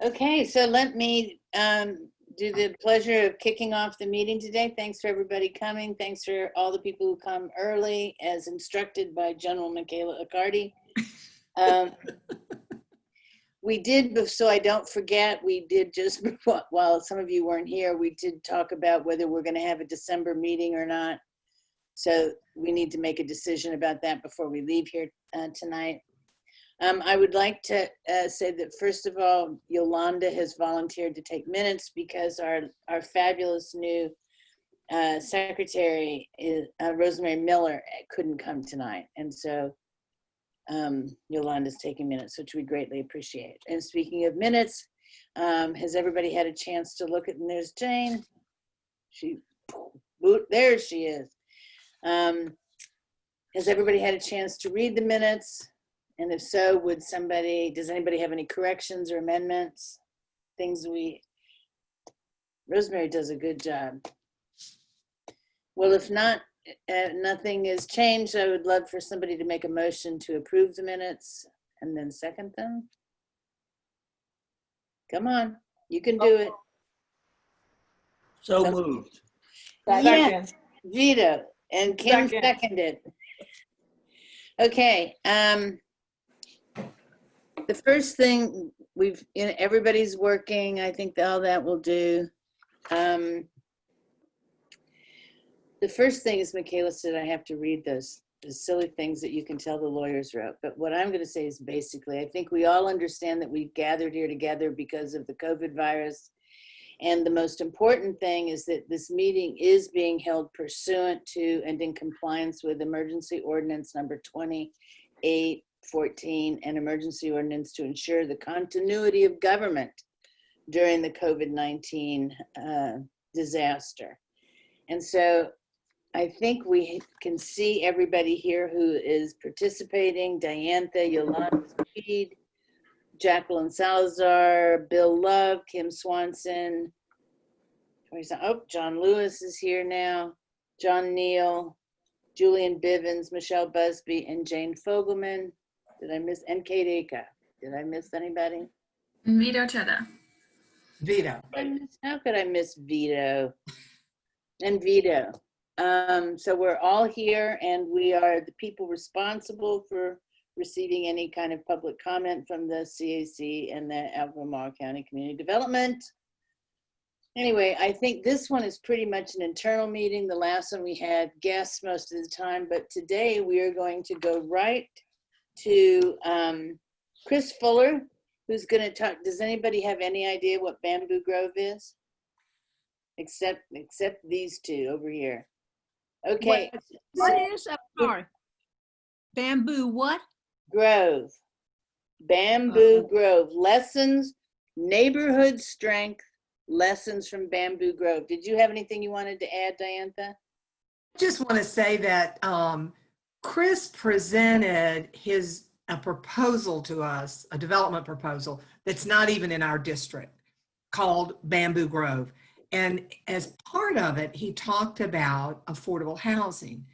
Okay, so let me do the pleasure of kicking off the meeting today. Thanks for everybody coming. Thanks for all the people who come early as instructed by General Michaela Accardi. We did, so I don't forget, we did just, while some of you weren't here, we did talk about whether we're going to have a December meeting or not. So we need to make a decision about that before we leave here tonight. I would like to say that, first of all, Yolanda has volunteered to take minutes because our fabulous new secretary, Rosemary Miller, couldn't come tonight. And so Yolanda's taking minutes, which we greatly appreciate. And speaking of minutes, has everybody had a chance to look at, and there's Jane. There she is. Has everybody had a chance to read the minutes? And if so, does anybody have any corrections or amendments? Rosemary does a good job. Well, if not, nothing is changed, I would love for somebody to make a motion to approve the minutes and then second them. Come on, you can do it. So moved. Yes, Vito, and Kim seconded. Okay, the first thing everybody's working. I think all that will do. The first thing is Michaela said I have to read the silly things that you can tell the lawyers wrote. But what I'm going to say is basically, I think we all understand that we've gathered here together because of the COVID virus. And the most important thing is that this meeting is being held pursuant to and in compliance with Emergency Ordinance number 2814, an emergency ordinance to ensure the continuity of government during the COVID-19 disaster. And so I think we can see everybody here who is participating: Diantha, Yolanda Speed, Jacqueline Salazar, Bill Love, Kim Swanson. Oh, John Lewis is here now. John Neal, Julian Bivens, Michelle Busby, and Jane Fogelman. Did I miss? And Kate Aka. Did I miss anybody? Vito Chetta. Vito. How could I miss Vito? And Vito. So we're all here, and we are the people responsible for receiving any kind of public comment from the CAC and the Albemarle County Community Development. Anyway, I think this one is pretty much an internal meeting. The last one we had guests most of the time, but today we are going to go right to Chris Fuller, who's going to talk. Does anybody have any idea what Bamboo Grove is? Except these two over here. Okay. What is sorry. Bamboo what? Grove. Bamboo Grove. Lessons, neighborhood strength, lessons from Bamboo Grove. Did you have anything you wanted to add, Diantha? I just want to say that Chris presented a proposal to us, a development proposal that's not even in our district, called Bamboo Grove. And as part of it, he talked about affordable housing.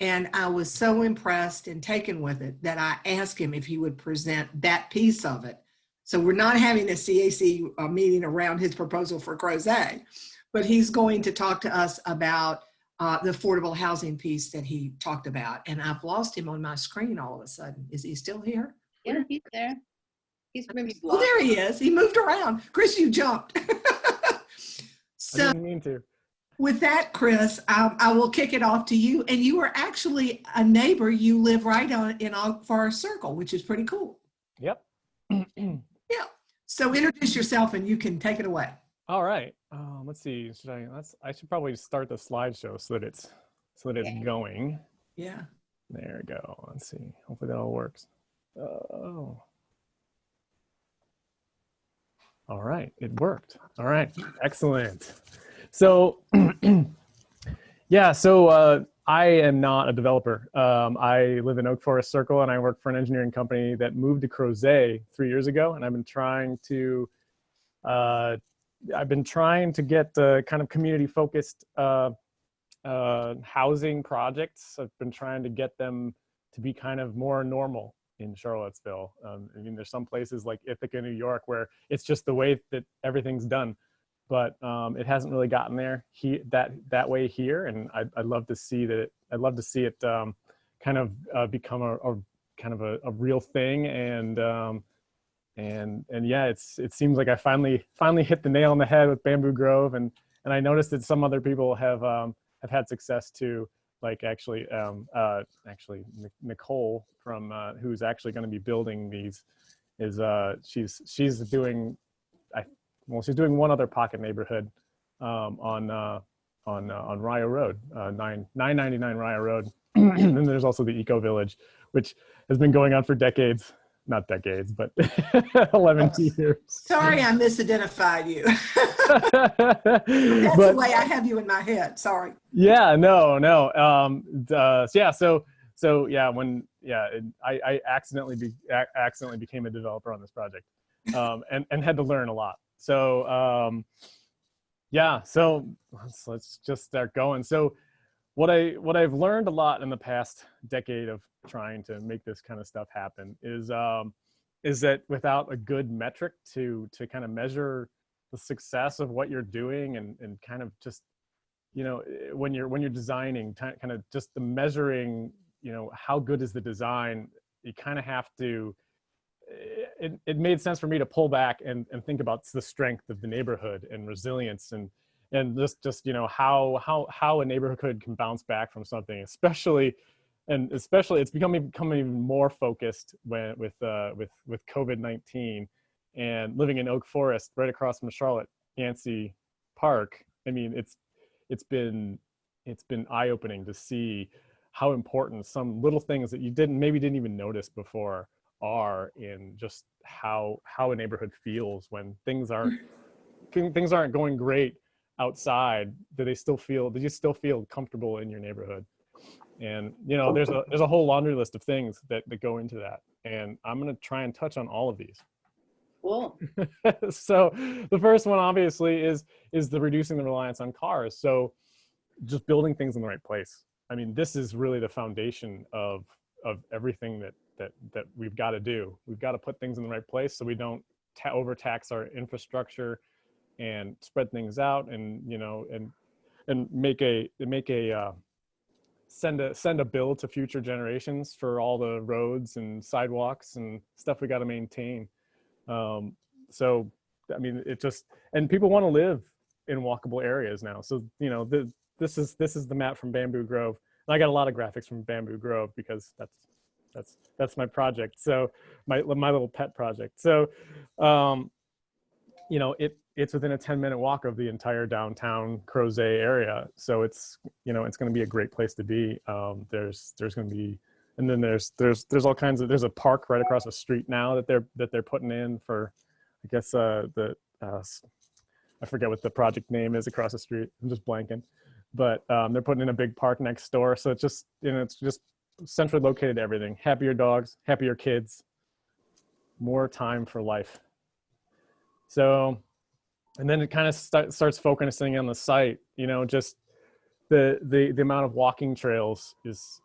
And I was so impressed and taken with it that I asked him if he would present that piece of it. So we're not having a CAC meeting around his proposal for Crozet, but he's going to talk to us about the affordable housing piece that he talked about. And I've lost him on my screen all of a sudden. Is he still here? Yeah, he's there. He's maybe blocked. Oh, there he is. He moved around. Chris, you jumped. So, I didn't mean to. With that, Chris, I will kick it off to you. And you are actually a neighbor. You live right in Oak Forest Circle, which is pretty cool. Yep. Yeah. So introduce yourself and you can take it away. All right. Let's see. I should probably start the slideshow so that it's going. Yeah. There we go. Let's see. Hopefully that all works. Oh. All right. It worked. All right. Excellent. So, yeah. So I am not a developer. I live in Oak Forest Circle, and I work for an engineering company that moved to Crozet 3 years ago, and I've been trying to get the kind of community-focused housing projects. I've been trying to get them to be kind of more normal in Charlottesville. I mean, there's some places like Ithaca, New York, where it's just the way that everything's done, but it hasn't really gotten there that way here. And I'd love to see that. I'd love to see it kind of become a kind of a real thing. And yeah, it seems like I finally hit the nail on the head with Bamboo Grove, and I noticed that some other people have had success too. Like actually Nicole from who's actually going to be building these is she's doing she's doing one other pocket neighborhood on Rio Road, 999 Rio Road. And then there's also the Eco Village, which has been going on for decades. Not decades, but 11 years. Sorry, I misidentified you. That's the way I have you in my head. Sorry. Yeah, no. I accidentally became a developer on this project, and had to learn a lot. So so let's just start going. So what I've learned a lot in the past decade of trying to make this kind of stuff happen is that without a good metric to kind of measure the success of what you're doing, and kind of just, you know, when you're designing, kind of just the measuring, you know, how good is the design, you kind of have to, it made sense for me to pull back and think about the strength of the neighborhood and resilience, and just you know how a neighborhood can bounce back from something, especially it's becoming even more focused with COVID-19, and living in Oak Forest right across from Charlotte, Yancey Park. I mean, it's been eye-opening to see how important some little things that you didn't even notice before are in just how a neighborhood feels when things aren't going great outside. Do you still feel comfortable in your neighborhood? And you know, there's a whole laundry list of things that go into that, and I'm going to try and touch on all of these. Cool. So the first one obviously is the reducing the reliance on cars. So just building things in the right place. I mean, this is really the foundation of everything that we've got to do. We've got to put things in the right place so we don't overtax our infrastructure and spread things out, and you know, and send a bill to future generations for all the roads and sidewalks and stuff we got to maintain. So I mean, and people want to live in walkable areas now. So you know, this is the map from Bamboo Grove. And I got a lot of graphics from Bamboo Grove because that's my project. So my little pet project. So you know, it's within a 10-minute walk of the entire downtown Crozet area. So it's, you know, it's going to be a great place to be. There's going to be, and then there's all kinds of, there's a park right across the street now that they're putting in for, I guess, I forget what the project name is across the street. I'm just blanking, but they're putting in a big park next door. So it's just, you know, it's just centrally located everything. Happier dogs, happier kids, more time for life. So, and then it kind of starts focusing on the site, you know, just the amount of walking trails is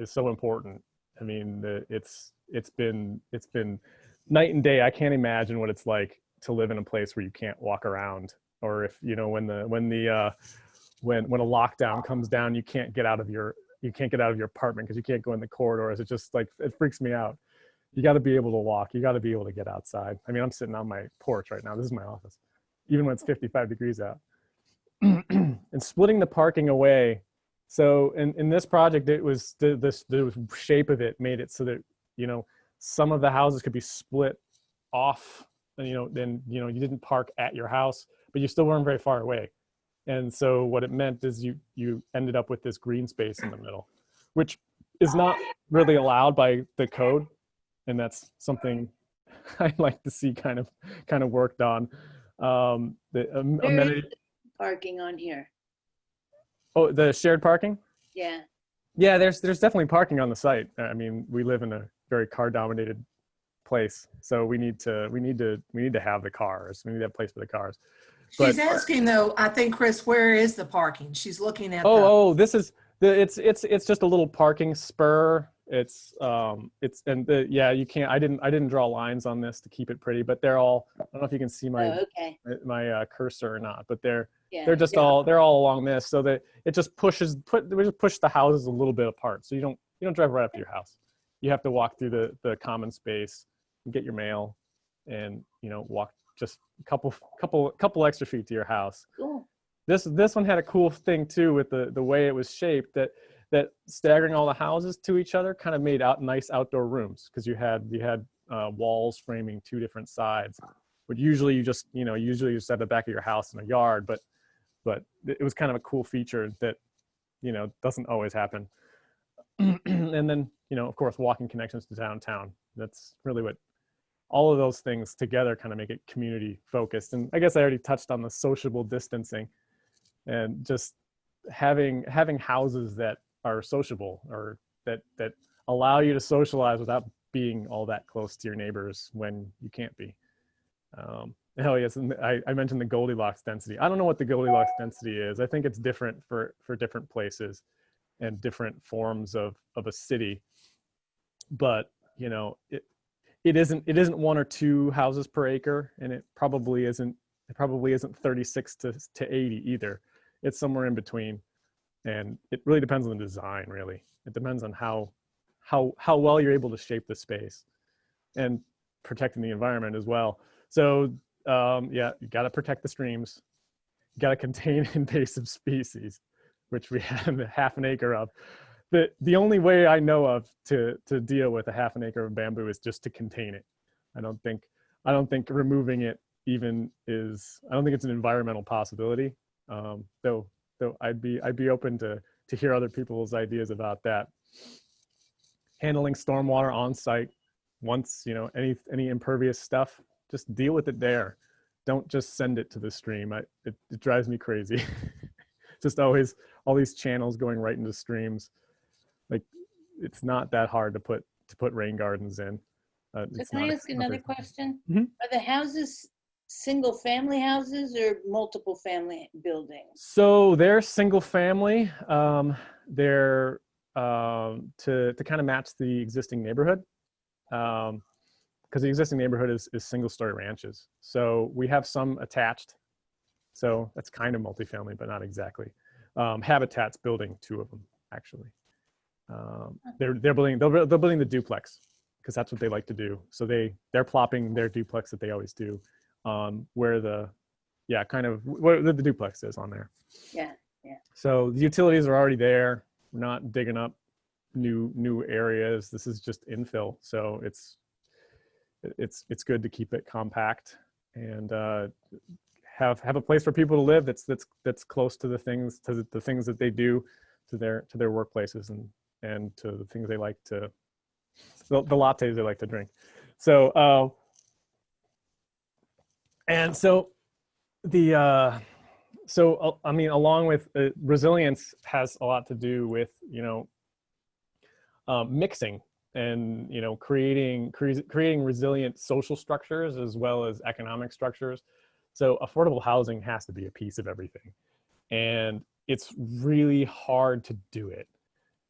so important. I mean, it's been night and day. I can't imagine what it's like to live in a place where you can't walk around, or if, you know, when a lockdown comes down, you can't get out of your apartment because you can't go in the corridors. It just, like, it freaks me out. You got to be able to walk. You got to be able to get outside. I mean, I'm sitting on my porch right now. This is my office, even when it's 55 degrees out. And splitting the parking away. So in this project, it was the shape of it made it so that, you know, some of the houses could be split off, and, you know, then, you know, you didn't park at your house, but you still weren't very far away. And so what it meant is you ended up with this green space in the middle, which is not really allowed by the code. And that's something I'd like to see kind of worked on. The amenity. Parking on here. Oh, the shared parking? Yeah. Yeah, there's definitely parking on the site. I mean, we live in a very car-dominated place, so we need to have the cars. We need to have a place for the cars. She's asking though, I think, Chris, where is the parking? She's looking at this is it's just a little parking spur Yeah, you can't, I didn't draw lines on this to keep it pretty, but they're all, I don't know if you can see my, Oh, okay. my cursor or not, but they're Yeah. just they're all along this, so that it just we just push the houses a little bit apart. So you don't drive right up to your house. You have to walk through the common space and get your mail, and walk just a couple extra feet to your house. Cool. This one had a cool thing too with the way it was shaped, that staggering all the houses to each other kind of made out nice outdoor rooms, because you had walls framing two different sides. But usually you just at the back of your house in a yard, but it was kind of a cool feature that doesn't always happen. And then of course walking connections to downtown. That's really what all of those things together kind of make it community focused. And I guess I already touched on the sociable distancing, and just having houses that are sociable, or that allow you to socialize without being all that close to your neighbors when you can't be. Hell yes, and I mentioned the Goldilocks density. I don't know what the Goldilocks density is. I think it's different for different places and different forms of a city. But it isn't 1 or 2 houses per acre, and it probably isn't 36 to 80 either. It's somewhere in between, and it really depends on the design. Really, it depends on how well you're able to shape the space and protecting the environment as well. So yeah, you got to protect the streams. You got to contain invasive species, which we have half an acre of. The only way I know of to deal with a half an acre of bamboo is just to contain it. I don't think removing it even is. I don't think it's an environmental possibility. Though I'd be open to hear other people's ideas about that. Handling stormwater on site. Once any impervious stuff, just deal with it there. Don't just send it to the stream. It drives me crazy. Just always all these channels going right into streams. Like, it's not that hard to put rain gardens in. So can I ask another question? Mhm. Are the houses single family houses or multiple family buildings? So they're single family. They're to kind of match the existing neighborhood. Because the existing neighborhood is single story ranches. So we have some attached. So that's kind of multifamily, but not exactly. Habitat's building 2 of them, actually. They're building the duplex, because that's what they like to do. So they're plopping their duplex that they always do where the duplex is on there. Yeah. So the utilities are already there. We're not digging up new areas. This is just infill. So it's good to keep it compact and have a place for people to live that's close to the things that they do, to their workplaces and to the things they like to, the lattes they like to drink. So and so I mean, along with resilience has a lot to do with mixing and creating resilient social structures as well as economic structures. So affordable housing has to be a piece of everything, and it's really hard to do it.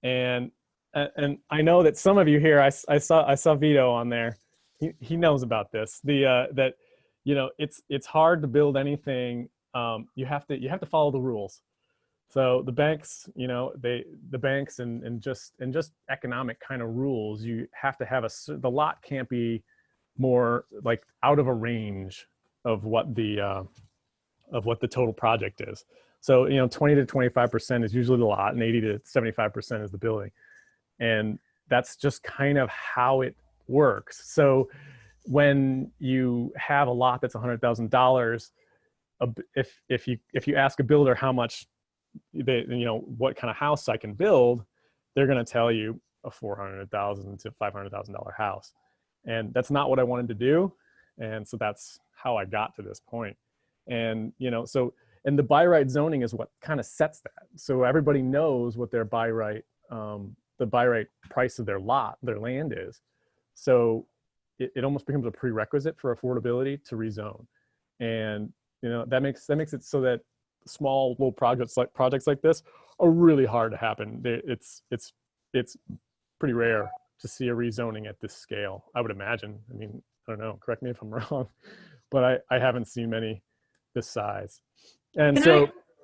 And I know that some of you here, I saw Vito on there. He knows about this. That it's hard to build anything. You have to follow the rules. So the banks, the banks and just economic kind of rules. You have to have the lot can't be more like out of a range of what the total project is. So 20 to 25% is usually the lot, and 80 to 75% is the building, and that's just kind of how it works. So when you have a lot that's $100,000, if you ask a builder how much what kind of house I can build, they're going to tell you a $400,000 to $500,000 house, and that's not what I wanted to do. And so that's how I got to this point. And and the by right zoning is what kind of sets that. So everybody knows what their by right the by right price of their land is. So it almost becomes a prerequisite for affordability to rezone. And that makes it so that small little projects like this are really hard to happen. It's pretty rare to see a rezoning at this scale, I would imagine. I mean, I don't know, correct me if I'm wrong, but I haven't seen many this size. And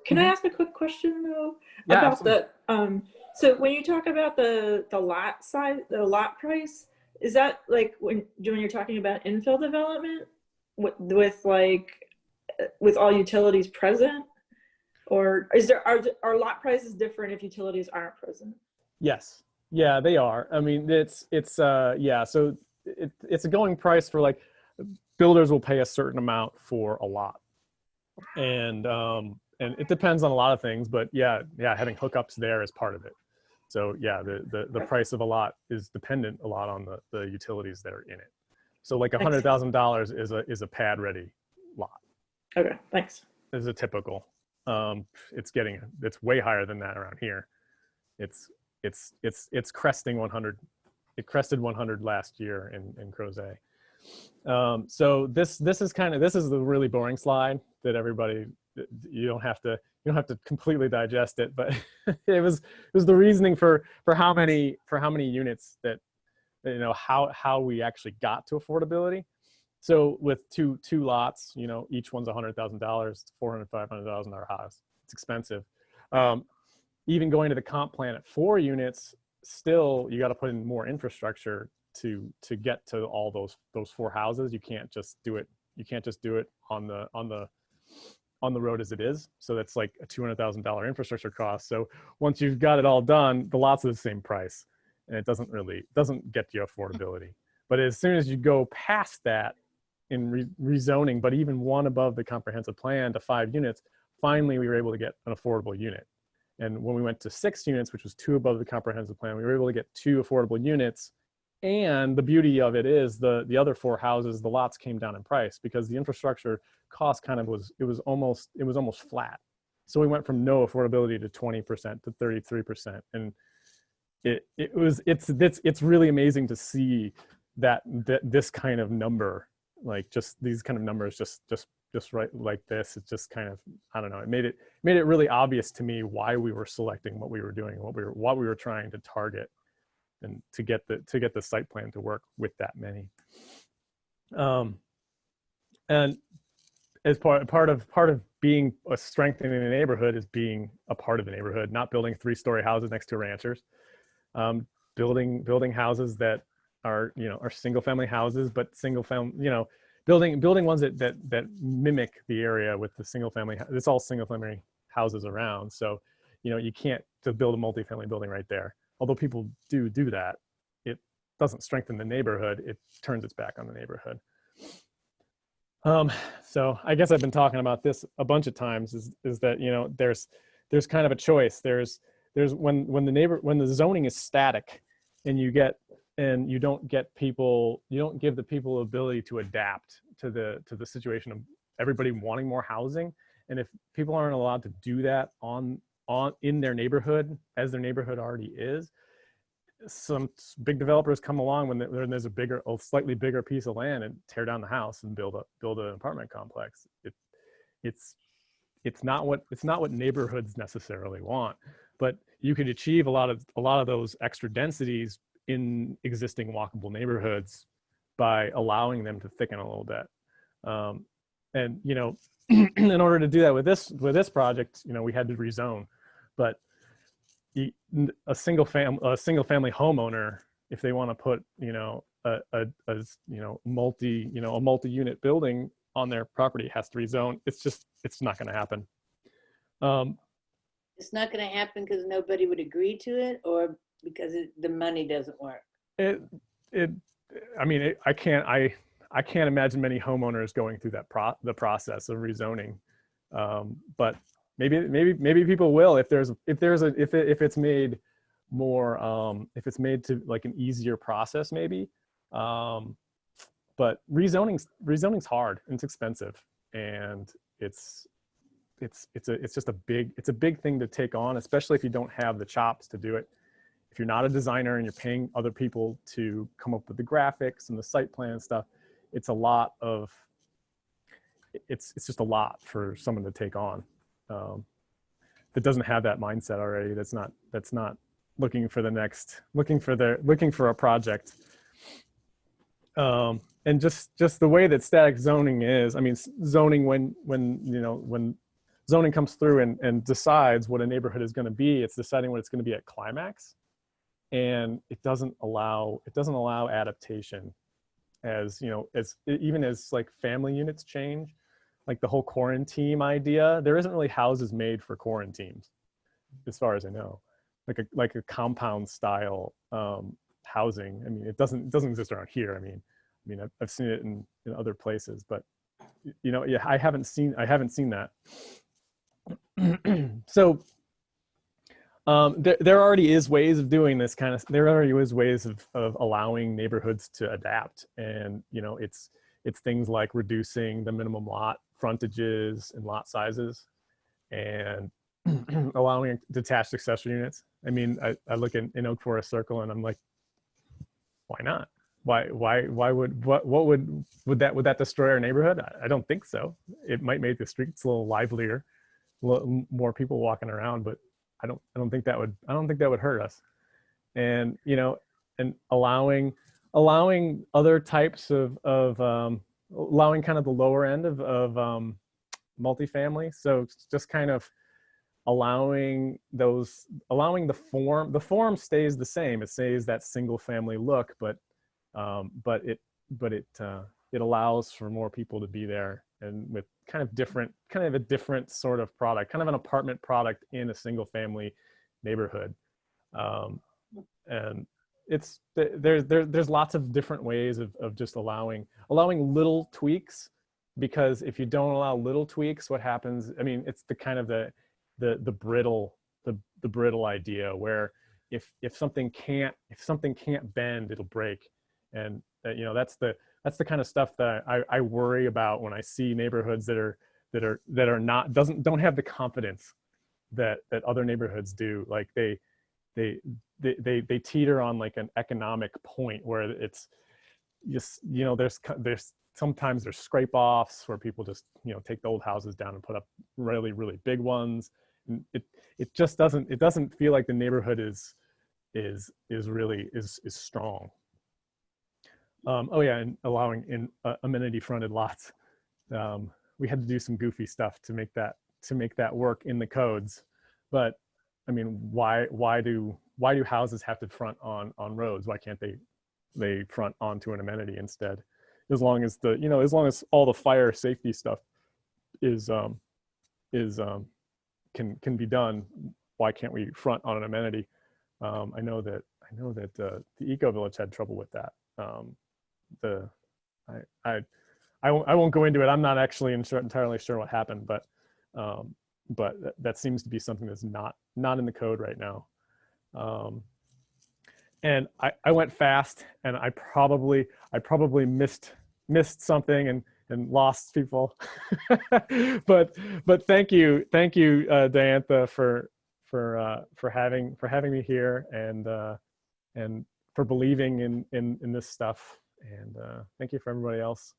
Can I ask a quick question though Yeah, about absolutely. so when you talk about the lot size, the lot price, is that like when you're talking about infill development with like with all utilities present, or are lot prices different if utilities aren't present? Yes. Yeah, they are. I mean, yeah, so it's a going price for like builders will pay a certain amount for a lot. And it depends on a lot of things, but yeah, having hookups there is part of it. So yeah, the price of a lot is dependent a lot on the utilities that are in it. So like $100,000 is a pad ready lot. Okay, thanks. Is a typical. It's way higher than that around here. It's cresting 100. It crested 100 last year in Crozet. So this is the really boring slide that everybody, you don't have to completely digest it, but it was the reasoning for how many units that, you know, how we actually got to affordability. So with two lots, you know, each one's $100,000, $400,000-$500,000 house. It's expensive. Even going to the comp plan at 4 units, still you got to put in more infrastructure to get to all those 4 houses. You can't just do it. You can't just do it on the road as it is. So that's like a $200,000 infrastructure cost. So once you've got it all done, the lots are the same price, and it doesn't get you affordability. But as soon as you go past that in rezoning, but even one above the comprehensive plan to 5 units, finally we were able to get an affordable unit. And when we went to 6 units, which was 2 above the comprehensive plan, we were able to get 2 affordable units. And the beauty of it is the other 4 houses, the lots came down in price because the infrastructure cost was almost flat. So we went from no affordability to 20% to 33%. And it's really amazing to see that this kind of number, like just these kind of numbers, just right like this. It's just kind of, I don't know, it made it really obvious to me why we were selecting what we were doing, what we were trying to target, and to get the site plan to work with that many. And as part of being a strengthening the neighborhood is being a part of the neighborhood, not building 3-story houses next to ranchers, building houses that are single family houses, but single family, building ones that mimic the area with the single family. It's all single family houses around. So, you can't just build a multifamily building right there. Although people do that, it doesn't strengthen the neighborhood. It turns its back on the neighborhood. So I guess I've been talking about this a bunch of times. Is that there's kind of a choice. There's when the zoning is static, and you don't give the people ability to adapt to the situation of everybody wanting more housing. And if people aren't allowed to do that in their neighborhood, as their neighborhood already is, some big developers come along when there's a slightly bigger piece of land and tear down the house and build an apartment complex. It's not what neighborhoods necessarily want, but you could achieve a lot of those extra densities in existing walkable neighborhoods by allowing them to thicken a little bit. And in order to do that with this project, we had to rezone. But a single family homeowner, if they want to put a multi-unit building on their property, has to rezone. It's not going to happen. It's not going to happen because nobody would agree to it, or because the money doesn't work. I can't imagine many homeowners going through the process of rezoning. But maybe people will if it's made more, if it's made to like an easier process, maybe. But rezoning's hard and it's expensive, and it's just a big thing to take on, especially if you don't have the chops to do it. If you're not a designer and you're paying other people to come up with the graphics and the site plan and stuff, it's just a lot for someone to take on that doesn't have that mindset already. That's not looking for a project. And just the way that static zoning is, I mean, zoning when zoning comes through and decides what a neighborhood is going to be, it's deciding what it's going to be at climax, and it doesn't allow adaptation, as even as like family units change, like the whole quarantine idea. There isn't really houses made for quarantines, as far as I know, like a compound style housing. I mean, it doesn't exist around here. I mean, I've seen it in other places, but yeah, I haven't seen that. So there already is ways of doing this kind of. There already is ways of allowing neighborhoods to adapt, and it's things like reducing the minimum lot frontages and lot sizes, and allowing detached accessory units. I mean, I look in Oak Forest Circle, and I'm like, why not? Would that destroy our neighborhood? I don't think so. It might make the streets a little livelier, a little more people walking around, but I don't think that would hurt us. And and allowing other types of allowing kind of the lower end of multifamily. So just kind of allowing the form stays the same. It stays that single family look, but it allows for more people to be there, and with kind of a different sort of product, kind of an apartment product in a single family neighborhood. And there's lots of different ways of just allowing little tweaks, because if you don't allow little tweaks, what happens? I mean, it's the kind of the brittle idea where if something can't bend, it'll break. And that's the kind of stuff that I worry about when I see neighborhoods that don't have the confidence that other neighborhoods do. Like they teeter on like an economic point where it's just there's sometimes there's scrape offs where people just take the old houses down and put up really, really big ones. And it just doesn't feel like the neighborhood is really strong. Oh yeah, and allowing in amenity fronted lots. We had to do some goofy stuff to make that work in the codes. But I mean, why do houses have to front on roads? Why can't they front onto an amenity instead? As long as all the fire safety stuff can be done, why can't we front on an amenity? I know that the Eco Village had trouble with that. I won't go into it. I'm not actually entirely sure what happened, but that seems to be something that's not in the code right now. And I went fast, and I probably missed something and lost people. but thank you Diantha for having me here, and for believing in this stuff. And thank you for everybody else.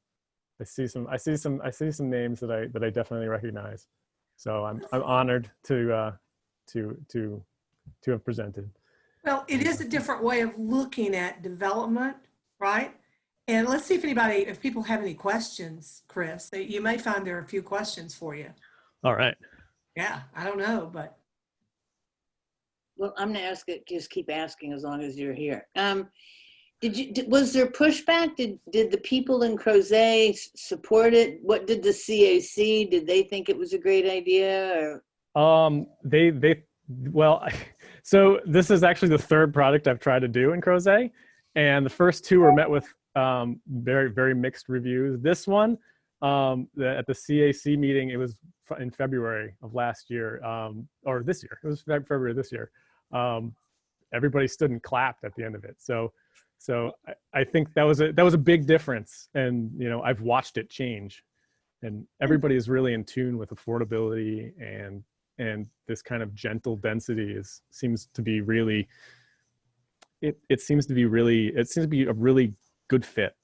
I see some names that I definitely recognize. So I'm honored to have presented. Well, it is a different way of looking at development, right? And let's see if people have any questions, Chris. You may find there are a few questions for you. All right. Yeah, I don't know, but. Well, I'm gonna ask it, just keep asking as long as you're here. Was there pushback? Did the people in Crozet support it? What did the CAC, did they think it was a great idea, or? Well, so this is actually the third product I've tried to do in Crozet, and the first two were met with very, very mixed reviews. This one, at the CAC meeting, it was in February of last year, or this year. It was February this year. Everybody stood and clapped at the end of it. So I think that was a big difference, and I've watched it change, and everybody is really in tune with affordability, and this kind of gentle density seems to be really a really good fit.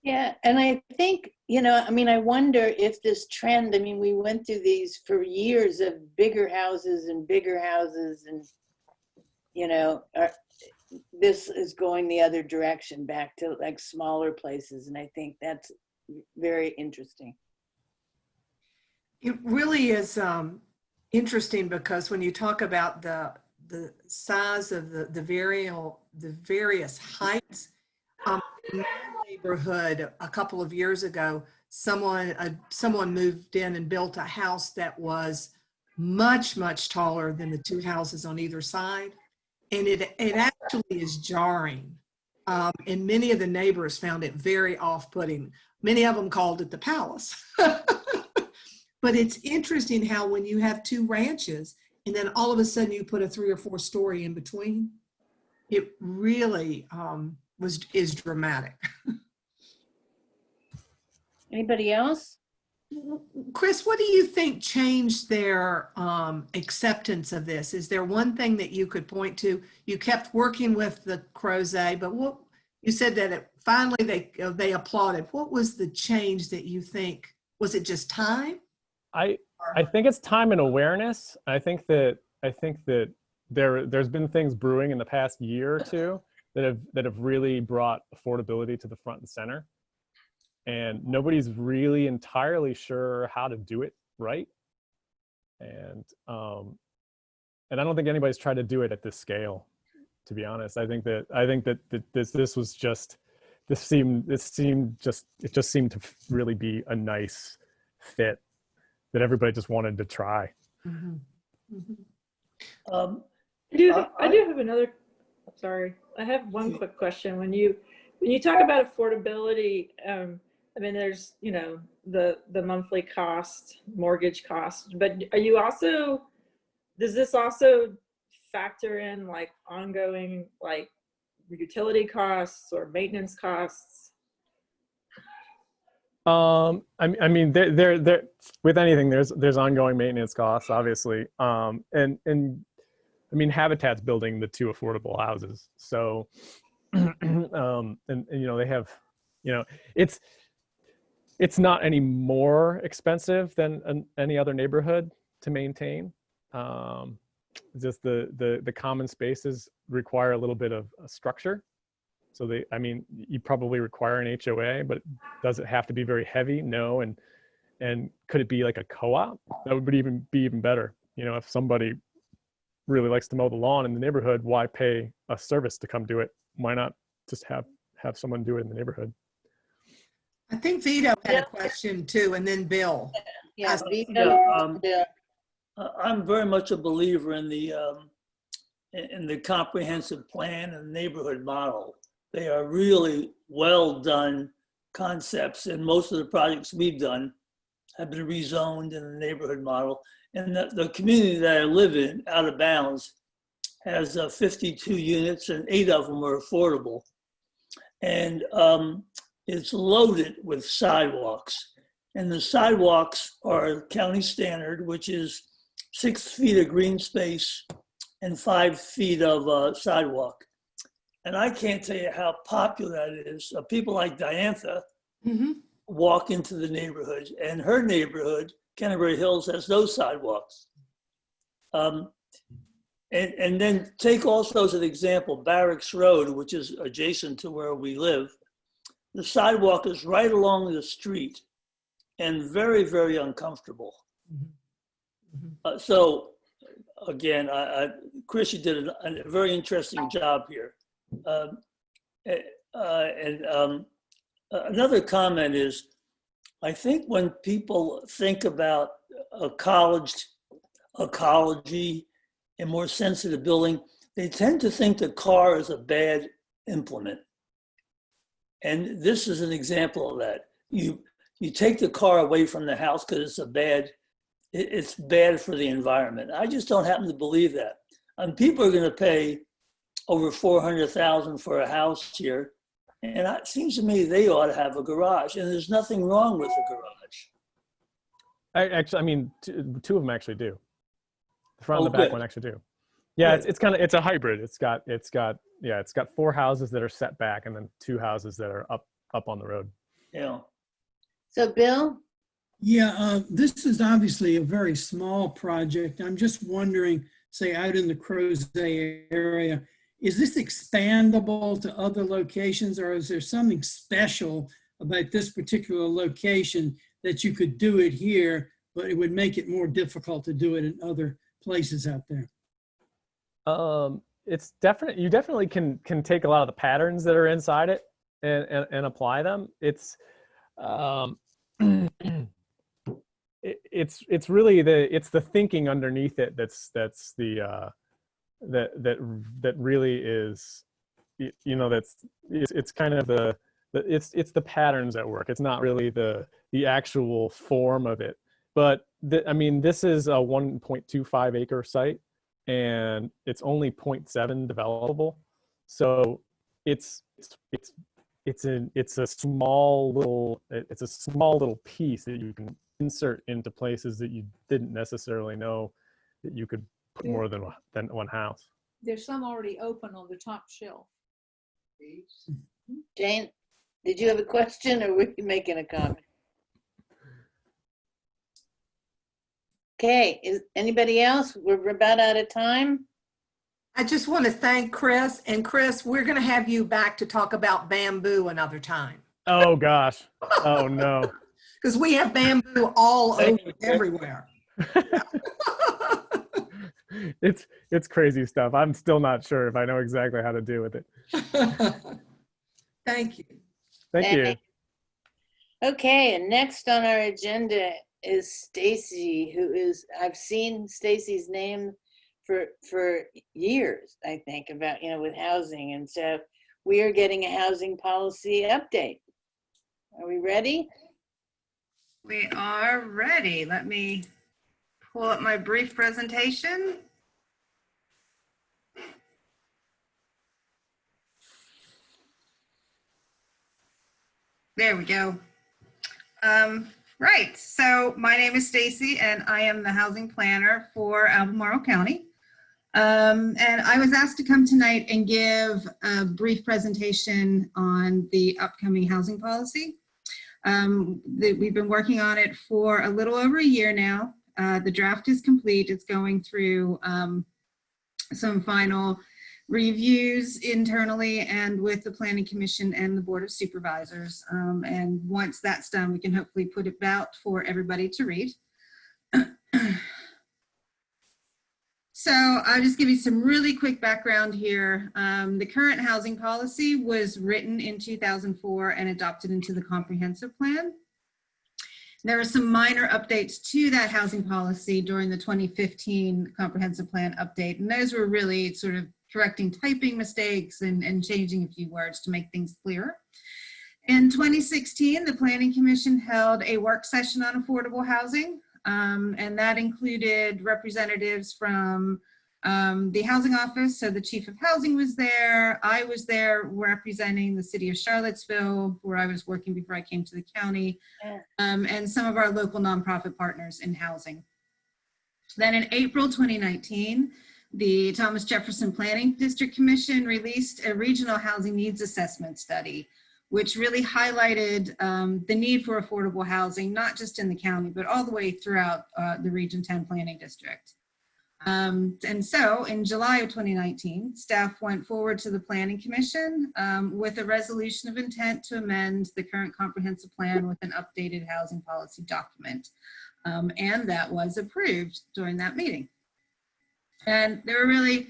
Yeah, and I think, I wonder if this trend, we went through these for years of bigger houses, and you know, this is going the other direction, back to like smaller places. And I think that's very interesting. It really is interesting because when you talk about the size of the various heights, in my neighborhood a couple of years ago, someone moved in and built a house that was much taller than the two houses on either side, and it actually is jarring. And many of the neighbors found it very off-putting. Many of them called it the palace. But it's interesting how when you have two ranches and then all of a sudden you put a 3 or 4 story in between, it really is dramatic. Anybody else? Chris, what do you think changed their acceptance of this? Is there one thing that you could point to? You kept working with the Crozet, but what you said that finally they applauded. What was the change that you think? Was it just time? I think it's time and awareness. I think that there's been things brewing in the past year or two that have really brought affordability to the front and center. And nobody's really entirely sure how to do it right. And I don't think anybody's tried to do it at this scale, to be honest. I think that this seemed to really be a nice fit that everybody just wanted to try. Mm-hmm. Mm-hmm. I do have another. Sorry, I have one quick question. When you talk about affordability, I mean, there's, you know, the monthly cost, mortgage cost, but are you also, does this also factor in like ongoing like utility costs or maintenance costs? I mean, there with anything, there's ongoing maintenance costs, obviously. And I mean, Habitat's building the 2 affordable houses. So, and you know, they have, you know, it's not any more expensive than any other neighborhood to maintain. Just the common spaces require a little bit of a structure. So I mean, you probably require an HOA, but does it have to be very heavy? No. And could it be like a co-op? That would be even better. You know, if somebody really likes to mow the lawn in the neighborhood, why pay a service to come do it? Why not just have someone do it in the neighborhood? I think Vito had a question too, and then Bill. Yeah, I'm very much a believer in the comprehensive plan and neighborhood model. They are really well done concepts, and most of the projects we've done have been rezoned in the neighborhood model. And the community that I live in, Out of Bounds, has 52 units, and 8 of them are affordable. And it's loaded with sidewalks. And the sidewalks are county standard, which is 6 feet of green space and 5 feet of sidewalk. And I can't tell you how popular that is. People like Diantha walk into the neighborhood, and her neighborhood, Canterbury Hills, has no sidewalks. And then take also as an example, Barracks Road, which is adjacent to where we live. The sidewalk is right along the street and very, very uncomfortable. So again, Chris, you did a very interesting job here. Another comment is, I think when people think about ecology and more sensitive building, they tend to think the car is a bad implement. And this is an example of that. You take the car away from the house because it's bad for the environment. I just don't happen to believe that. And people are going to pay over $400,000 for a house here. And it seems to me they ought to have a garage, and there's nothing wrong with a garage. I mean, two of them actually do. The front and the back one actually do. Yeah, it's a hybrid. It's got 4 houses that are set back and then 2 houses that are up on the road. Yeah. So Bill? Yeah, this is obviously a very small project. I'm just wondering, say out in the Crozet area. Is this expandable to other locations, or is there something special about this particular location that you could do it here, but it would make it more difficult to do it in other places out there? It's definite. You definitely can take a lot of the patterns that are inside it and apply them. It's it's really the thinking underneath it that's the that really is, you know, it's kind of it's the patterns at work. It's not really the actual form of it. But I mean, this is a 1.25 acre site, and it's only 0.7 developable. So it's a small little piece that you can insert into places that you didn't necessarily know that you could put more than one house. There's some already open on the top shelf. Jane, did you have a question or were you making a comment? Okay, is anybody else? We're about out of time. I just want to thank Chris. And Chris, we're going to have you back to talk about bamboo another time. Oh gosh. Oh no. Because we have bamboo all over everywhere. It's crazy stuff. I'm still not sure if I know exactly how to do with it. Thank you. Thank you. Okay, and next on our agenda is Stacy, who is, I've seen Stacy's name for years, I think, about, you know, with housing. And so we are getting a housing policy update. Are we ready? We are ready. Let me pull up my brief presentation. There we go. Right, so my name is Stacy and I am the housing planner for Albemarle County. And I was asked to come tonight and give a brief presentation on the upcoming housing policy. We've been working on it for a little over a year now. The draft is complete. It's going through some final reviews internally and with the Planning Commission and the Board of Supervisors. And once that's done, we can hopefully put it out for everybody to read. So I'll just give you some really quick background here. The current housing policy was written in 2004 and adopted into the comprehensive plan. There are some minor updates to that housing policy during the 2015 comprehensive plan update. And those were really sort of correcting typing mistakes and changing a few words to make things clearer. In 2016, the Planning Commission held a work session on affordable housing. And that included representatives from the housing office. So the chief of housing was there. I was there representing the city of Charlottesville, where I was working before I came to the county, and some of our local nonprofit partners in housing. Then in April 2019, the Thomas Jefferson Planning District Commission released a regional housing needs assessment study, which really highlighted the need for affordable housing, not just in the county, but all the way throughout the Region 10 Planning District. And so in July of 2019, staff went forward to the Planning Commission with a resolution of intent to amend the current comprehensive plan with an updated housing policy document. And that was approved during that meeting. And there were really,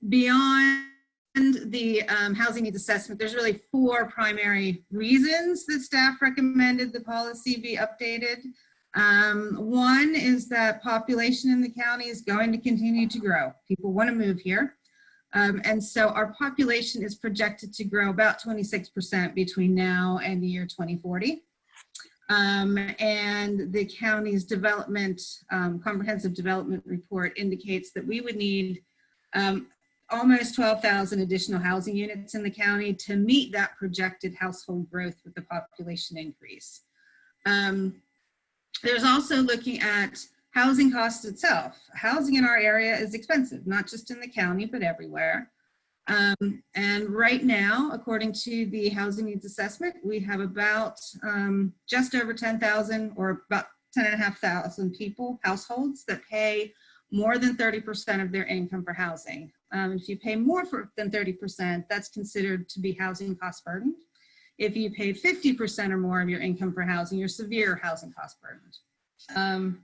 beyond the housing needs assessment, there's really 4 primary reasons that staff recommended the policy be updated. One is that population in the county is going to continue to grow. People want to move here. And so our population is projected to grow about 26% between now and the year 2040. And the county's development, comprehensive development report indicates that we would need almost 12,000 additional housing units in the county to meet that projected household growth with the population increase. There's also looking at housing costs itself. Housing in our area is expensive, not just in the county, but everywhere. And right now, according to the housing needs assessment, we have about just over 10,000 or about 10,500 people, households that pay more than 30% of their income for housing. If you pay more than 30%, that's considered to be housing cost burdened. If you pay 50% or more of your income for housing, you're severe housing cost burdened.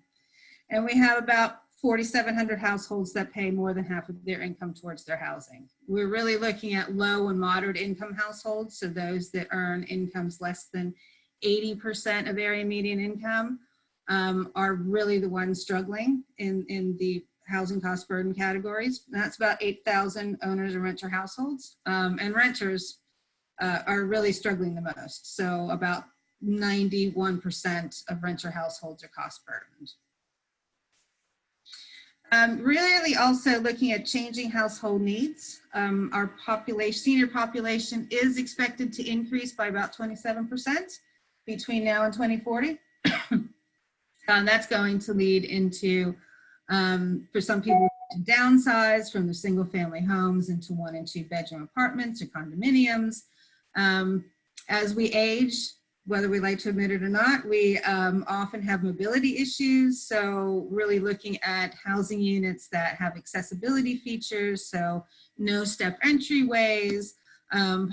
And we have about 4,700 households that pay more than half of their income towards their housing. We're really looking at low and moderate income households, so those that earn incomes less than 80% of area median income are really the ones struggling in the housing cost burden categories. And that's about 8,000 owners and renter households. And renters are really struggling the most. So about 91% of renter households are cost burdened. Really also looking at changing household needs. Our senior population is expected to increase by about 27% between now and 2040. That's going to lead into, for some people, to downsize from their single family homes into 1 and 2 bedroom apartments or condominiums. As we age, whether we like to admit it or not, we often have mobility issues. So really looking at housing units that have accessibility features. So no step entryways,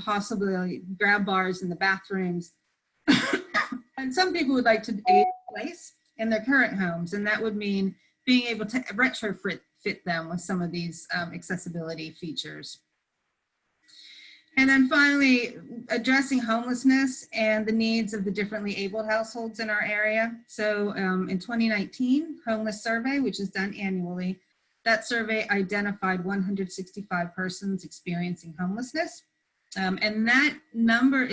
possibly grab bars in the bathrooms. And some people would like to age in place in their current homes. And that would mean being able to retrofit them with some of these accessibility features. And then finally, addressing homelessness and the needs of the differently abled households in our area. So in 2019, Homeless Survey, which is done annually, that survey identified 165 persons experiencing homelessness. And that number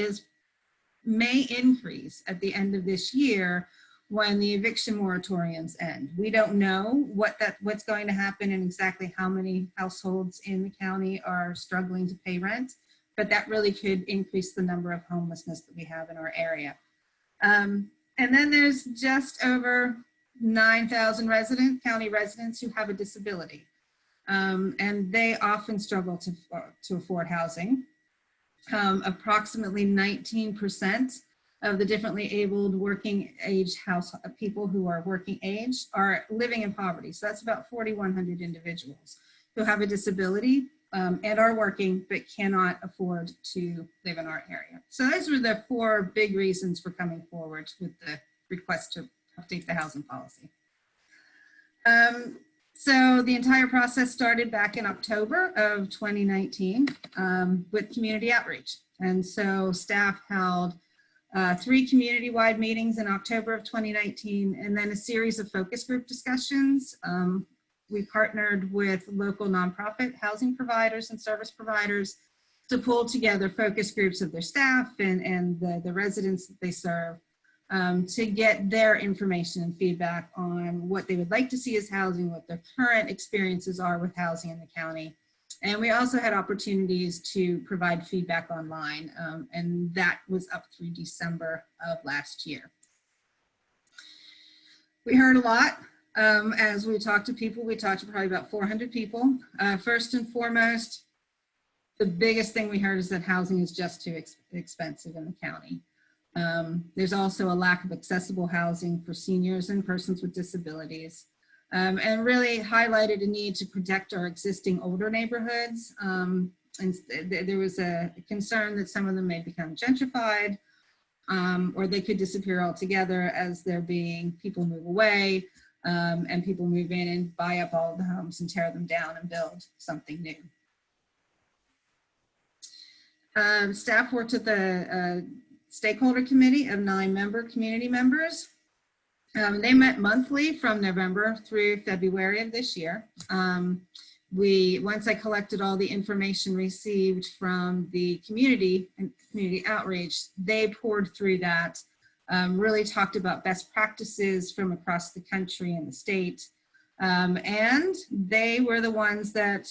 may increase at the end of this year when the eviction moratoriums end. We don't know what's going to happen and exactly how many households in the county are struggling to pay rent, but that really could increase the number of homelessness that we have in our area. And then there's just over 9,000 county residents who have a disability. And they often struggle to afford housing. Approximately 19% of the differently abled working age people who are working age are living in poverty. So that's about 4,100 individuals who have a disability and are working but cannot afford to live in our area. So those were the 4 big reasons for coming forward with the request to update the housing policy. So the entire process started back in October of 2019 with community outreach. And so staff held 3 community-wide meetings in October of 2019, and then a series of focus group discussions. We partnered with local nonprofit housing providers and service providers to pull together focus groups of their staff and the residents that they serve to get their information and feedback on what they would like to see as housing, what their current experiences are with housing in the county. And we also had opportunities to provide feedback online, and that was up through December of last year. We heard a lot. As we talked to people, we talked to probably about 400 people. First and foremost, the biggest thing we heard is that housing is just too expensive in the county. There's also a lack of accessible housing for seniors and persons with disabilities, and really highlighted a need to protect our existing older neighborhoods. And there was a concern that some of them may become gentrified, or they could disappear altogether as people move away. And people move in and buy up all of the homes and tear them down and build something new. Staff worked with a stakeholder committee of 9 community members. They met monthly from November through February of this year. Once I collected all the information received from the community and community outreach, they poured through that. Really talked about best practices from across the country and the state. And they were the ones that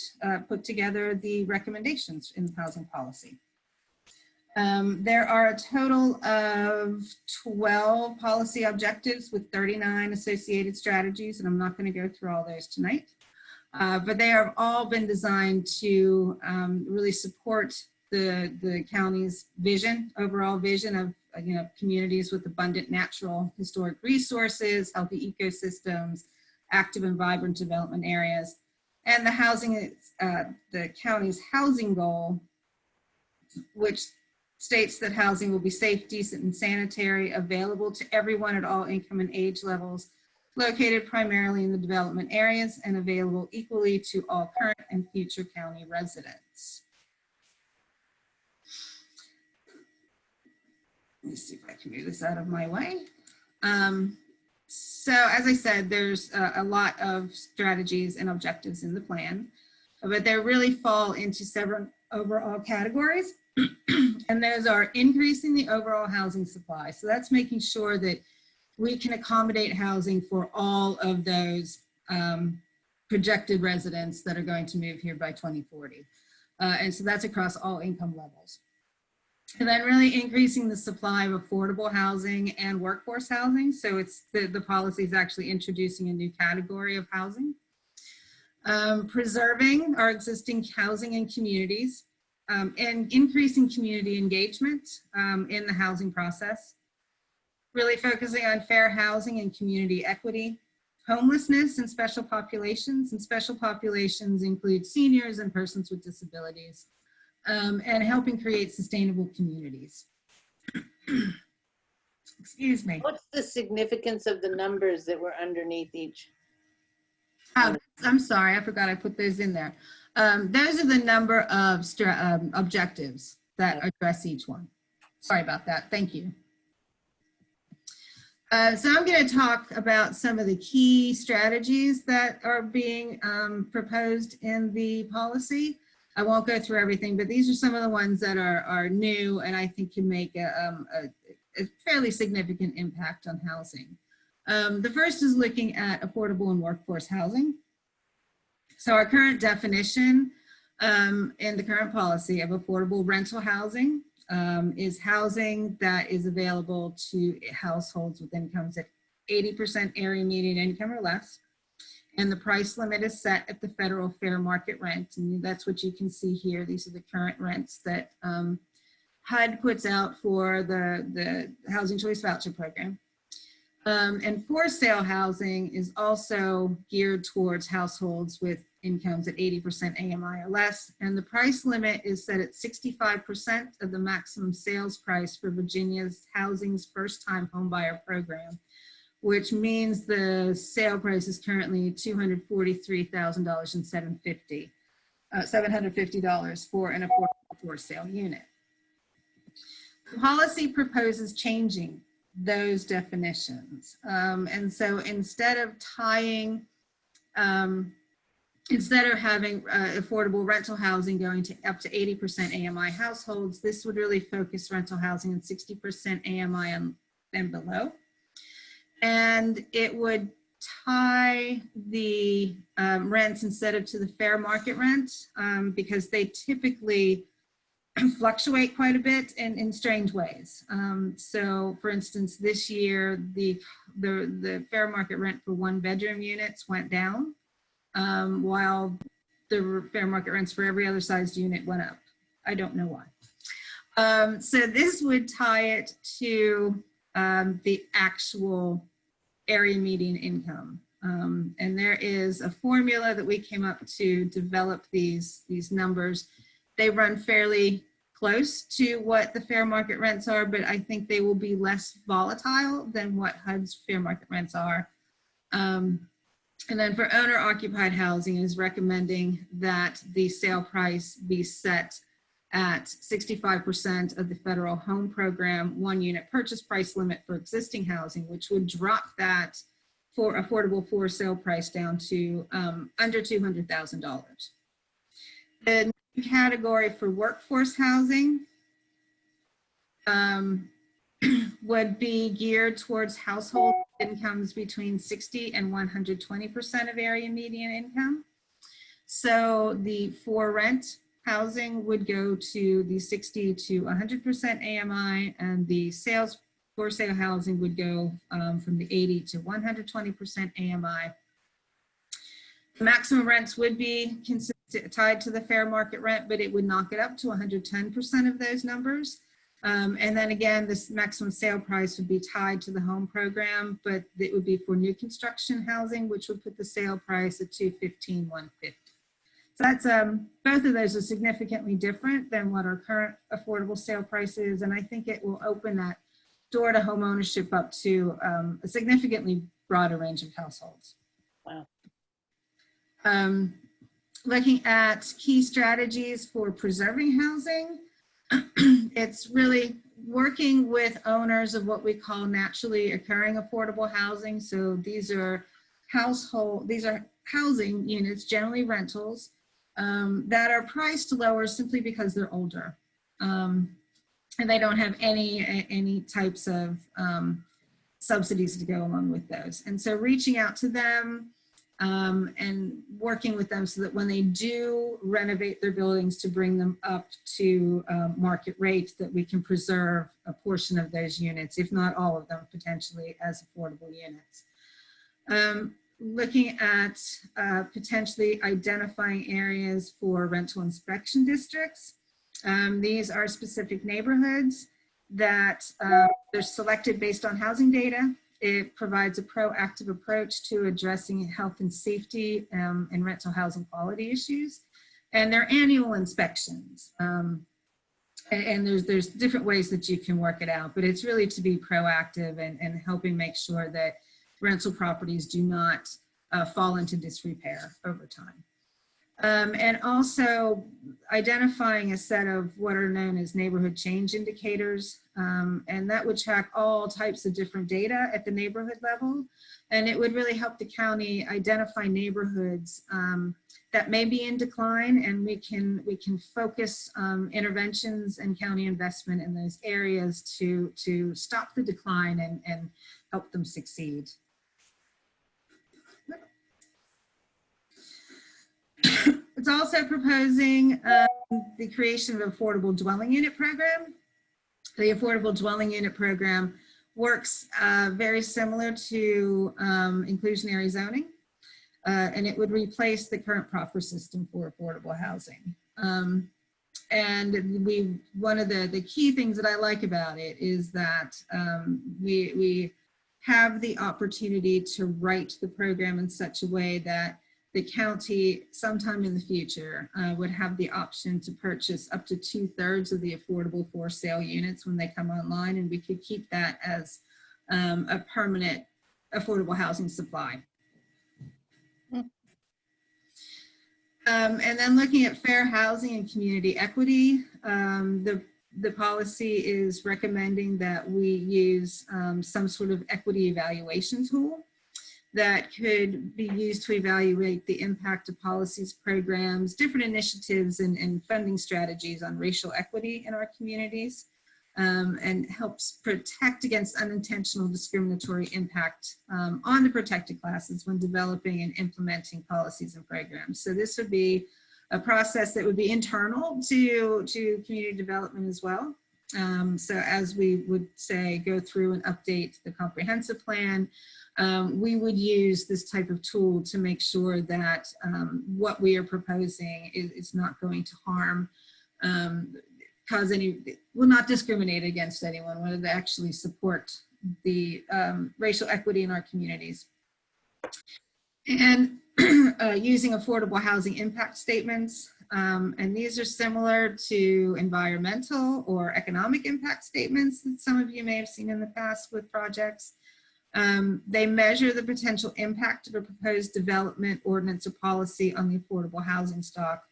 put together the recommendations in the housing policy. There are a total of 12 policy objectives with 39 associated strategies, and I'm not going to go through all those tonight. But they have all been designed to really support the county's vision, overall vision of communities with abundant natural historic resources, healthy ecosystems, active and vibrant development areas. And the county's housing goal, which states that housing will be safe, decent, and sanitary, available to everyone at all income and age levels, located primarily in the development areas, and available equally to all current and future county residents. Let me see if I can move this out of my way. So as I said, there's a lot of strategies and objectives in the plan, but they really fall into several overall categories. And those are increasing the overall housing supply. So that's making sure that we can accommodate housing for all of those projected residents that are going to move here by 2040. And so that's across all income levels. And then really increasing the supply of affordable housing and workforce housing. So it's the policy is actually introducing a new category of housing. Preserving our existing housing and communities, and increasing community engagement in the housing process. Really focusing on fair housing and community equity. Homelessness and special populations include seniors and persons with disabilities. And helping create sustainable communities. Excuse me. What's the significance of the numbers that were underneath each? Oh, I'm sorry, I forgot I put those in there. Those are the number of objectives that address each one. Sorry about that, thank you. So I'm going to talk about some of the key strategies that are being proposed in the policy. I won't go through everything, but these are some of the ones that are new and I think can make a fairly significant impact on housing. The first is looking at affordable and workforce housing. So our current definition in the current policy of affordable rental housing is housing that is available to households with incomes at 80% area median income or less. And the price limit is set at the federal fair market rent. And that's what you can see here. These are the current rents that HUD puts out for the Housing Choice Voucher Program. And for sale housing is also geared towards households with incomes at 80% AMI or less. And the price limit is set at 65% of the maximum sales price for Virginia's Housing's First Time Homebuyer Program, which means the sale price is currently $243,000 and $750 for an affordable for sale unit. The policy proposes changing those definitions. And so instead of tying, instead of having affordable rental housing going to up to 80% AMI households, this would really focus rental housing on 60% AMI and below. And it would tie the rents instead of to the fair market rent because they typically fluctuate quite a bit in strange ways. So for instance, this year, the fair market rent for 1-bedroom units went down while the fair market rents for every other sized unit went up. I don't know why. So this would tie it to the actual area median income. And there is a formula that we came up to develop these numbers. They run fairly close to what the fair market rents are, but I think they will be less volatile than what HUD's fair market rents are. And then for owner occupied housing is recommending that the sale price be set at 65% of the federal home program 1-unit purchase price limit for existing housing, which would drop that for affordable for sale price down to under $200,000. The new category for workforce housing would be geared towards household incomes between 60 and 120% of area median income. So the for rent housing would go to the 60 to 100% AMI, and the sales for sale housing would go from the 80 to 120% AMI. The maximum rents would be tied to the fair market rent, but it would knock it up to 110% of those numbers. And then again, this maximum sale price would be tied to the home program, but it would be for new construction housing, which would put the sale price at $215,150. So that's both of those are significantly different than what our current affordable sale price is, and I think it will open that door to home ownership up to a significantly broader range of households. Wow. Looking at key strategies for preserving housing, it's really working with owners of what we call naturally occurring affordable housing. So these are housing units, generally rentals, that are priced lower simply because they're older. And they don't have any types of subsidies to go along with those. And so reaching out to them and working with them so that when they do renovate their buildings to bring them up to market rate, that we can preserve a portion of those units, if not all of them, potentially as affordable units. Looking at potentially identifying areas for rental inspection districts. These are specific neighborhoods that they're selected based on housing data. It provides a proactive approach to addressing health and safety and rental housing quality issues. And they're annual inspections. And there's different ways that you can work it out, but it's really to be proactive and helping make sure that rental properties do not fall into disrepair over time. And also identifying a set of what are known as neighborhood change indicators. And that would track all types of different data at the neighborhood level. And it would really help the county identify neighborhoods that may be in decline, and we can focus interventions and county investment in those areas to stop the decline and help them succeed. It's also proposing the creation of an affordable dwelling unit program. The affordable dwelling unit program works very similar to inclusionary zoning, and it would replace the current proffer system for affordable housing. And one of the key things that I like about it is that we have the opportunity to write the program in such a way that the county sometime in the future would have the option to purchase up to 2/3 of the affordable for sale units when they come online, and we could keep that as a permanent affordable housing supply. And then looking at fair housing and community equity, the policy is recommending that we use some sort of equity evaluation tool that could be used to evaluate the impact of policies, programs, different initiatives, and funding strategies on racial equity in our communities, and helps protect against unintentional discriminatory impact on the protected classes when developing and implementing policies and programs. So this would be a process that would be internal to community development as well. So as we would say, go through and update the comprehensive plan, we would use this type of tool to make sure that what we are proposing is not going to harm, will not discriminate against anyone, whether they actually support the racial equity in our communities. And using affordable housing impact statements. And these are similar to environmental or economic impact statements that some of you may have seen in the past with projects. They measure the potential impact of a proposed development, ordinance, or policy on the affordable housing stock.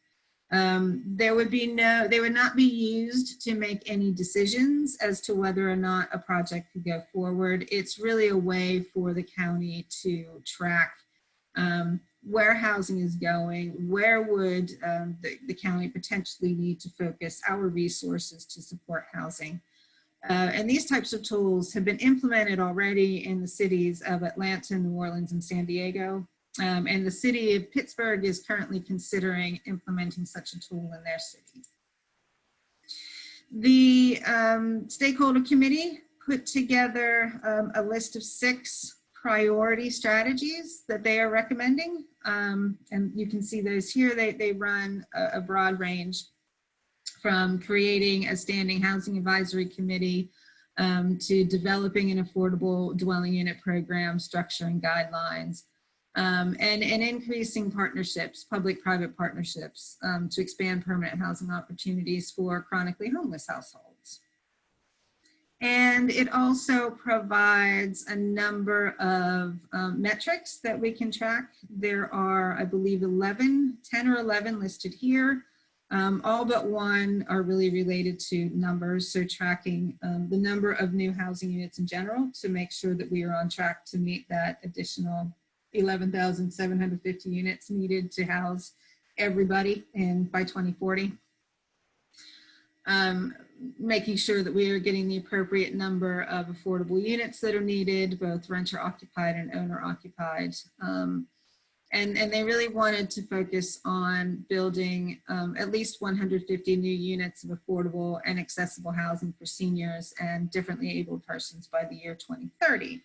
They would not be used to make any decisions as to whether or not a project could go forward. It's really a way for the county to track where housing is going, where would the county potentially need to focus our resources to support housing. And these types of tools have been implemented already in the cities of Atlanta, New Orleans, and San Diego. And the city of Pittsburgh is currently considering implementing such a tool in their city. The stakeholder committee put together a list of 6 priority strategies that they are recommending. And you can see those here. They run a broad range from creating a standing housing advisory committee to developing an affordable dwelling unit program, structuring guidelines, and increasing partnerships, public-private partnerships, to expand permanent housing opportunities for chronically homeless households. And it also provides a number of metrics that we can track. There are, I believe, 10 or 11 listed here. All but one are really related to numbers. So tracking the number of new housing units in general to make sure that we are on track to meet that additional 11,750 units needed to house everybody by 2040. Making sure that we are getting the appropriate number of affordable units that are needed, both renter occupied and owner occupied. And they really wanted to focus on building at least 150 new units of affordable and accessible housing for seniors and differently abled persons by the year 2030.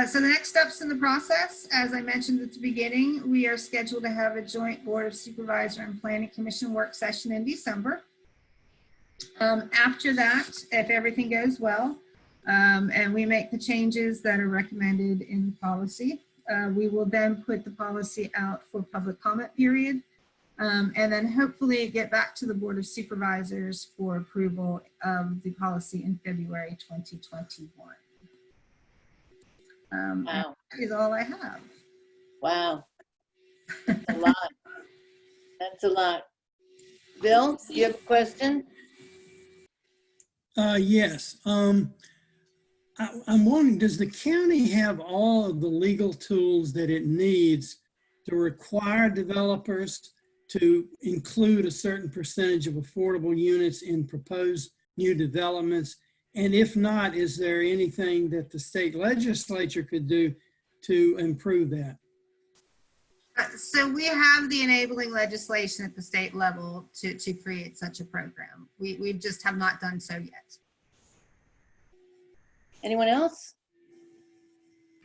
So the next steps in the process, as I mentioned at the beginning, we are scheduled to have a joint Board of Supervisor and Planning Commission work session in December. After that, if everything goes well, and we make the changes that are recommended in the policy, we will then put the policy out for public comment period, and then hopefully get back to the Board of Supervisors for approval of the policy in February 2021. Wow. That is all I have. Wow. That's a lot. That's a lot. Bill, do you have a question? Yes. I'm wondering, does the county have all of the legal tools that it needs to require developers to include a certain percentage of affordable units in proposed new developments? And if not, is there anything that the state legislature could do to improve that? So we have the enabling legislation at the state level to create such a program. We just have not done so yet. Anyone else?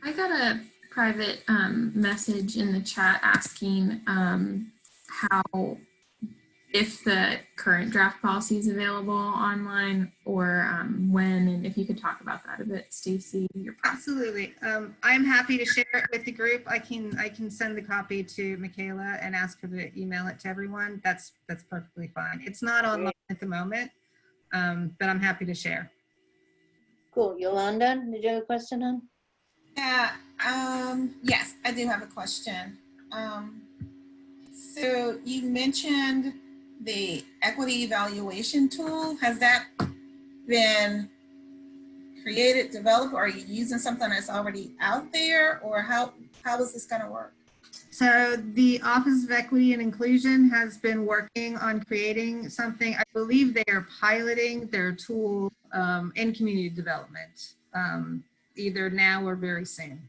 I got a private message in the chat asking how, if the current draft policy is available online, or when, and if you could talk about that a bit, Stacy. Absolutely. I'm happy to share it with the group. I can send the copy to Michaela and ask her to email it to everyone. That's perfectly fine. It's not online at the moment, but I'm happy to share. Cool. Yolanda, did you have a question, hon? Yeah, yes, I do have a question. So you mentioned the equity evaluation tool. Has that been created, developed, or are you using something that's already out there, or how is this going to work? So the Office of Equity and Inclusion has been working on creating something. I believe they are piloting their tool in community development, either now or very soon.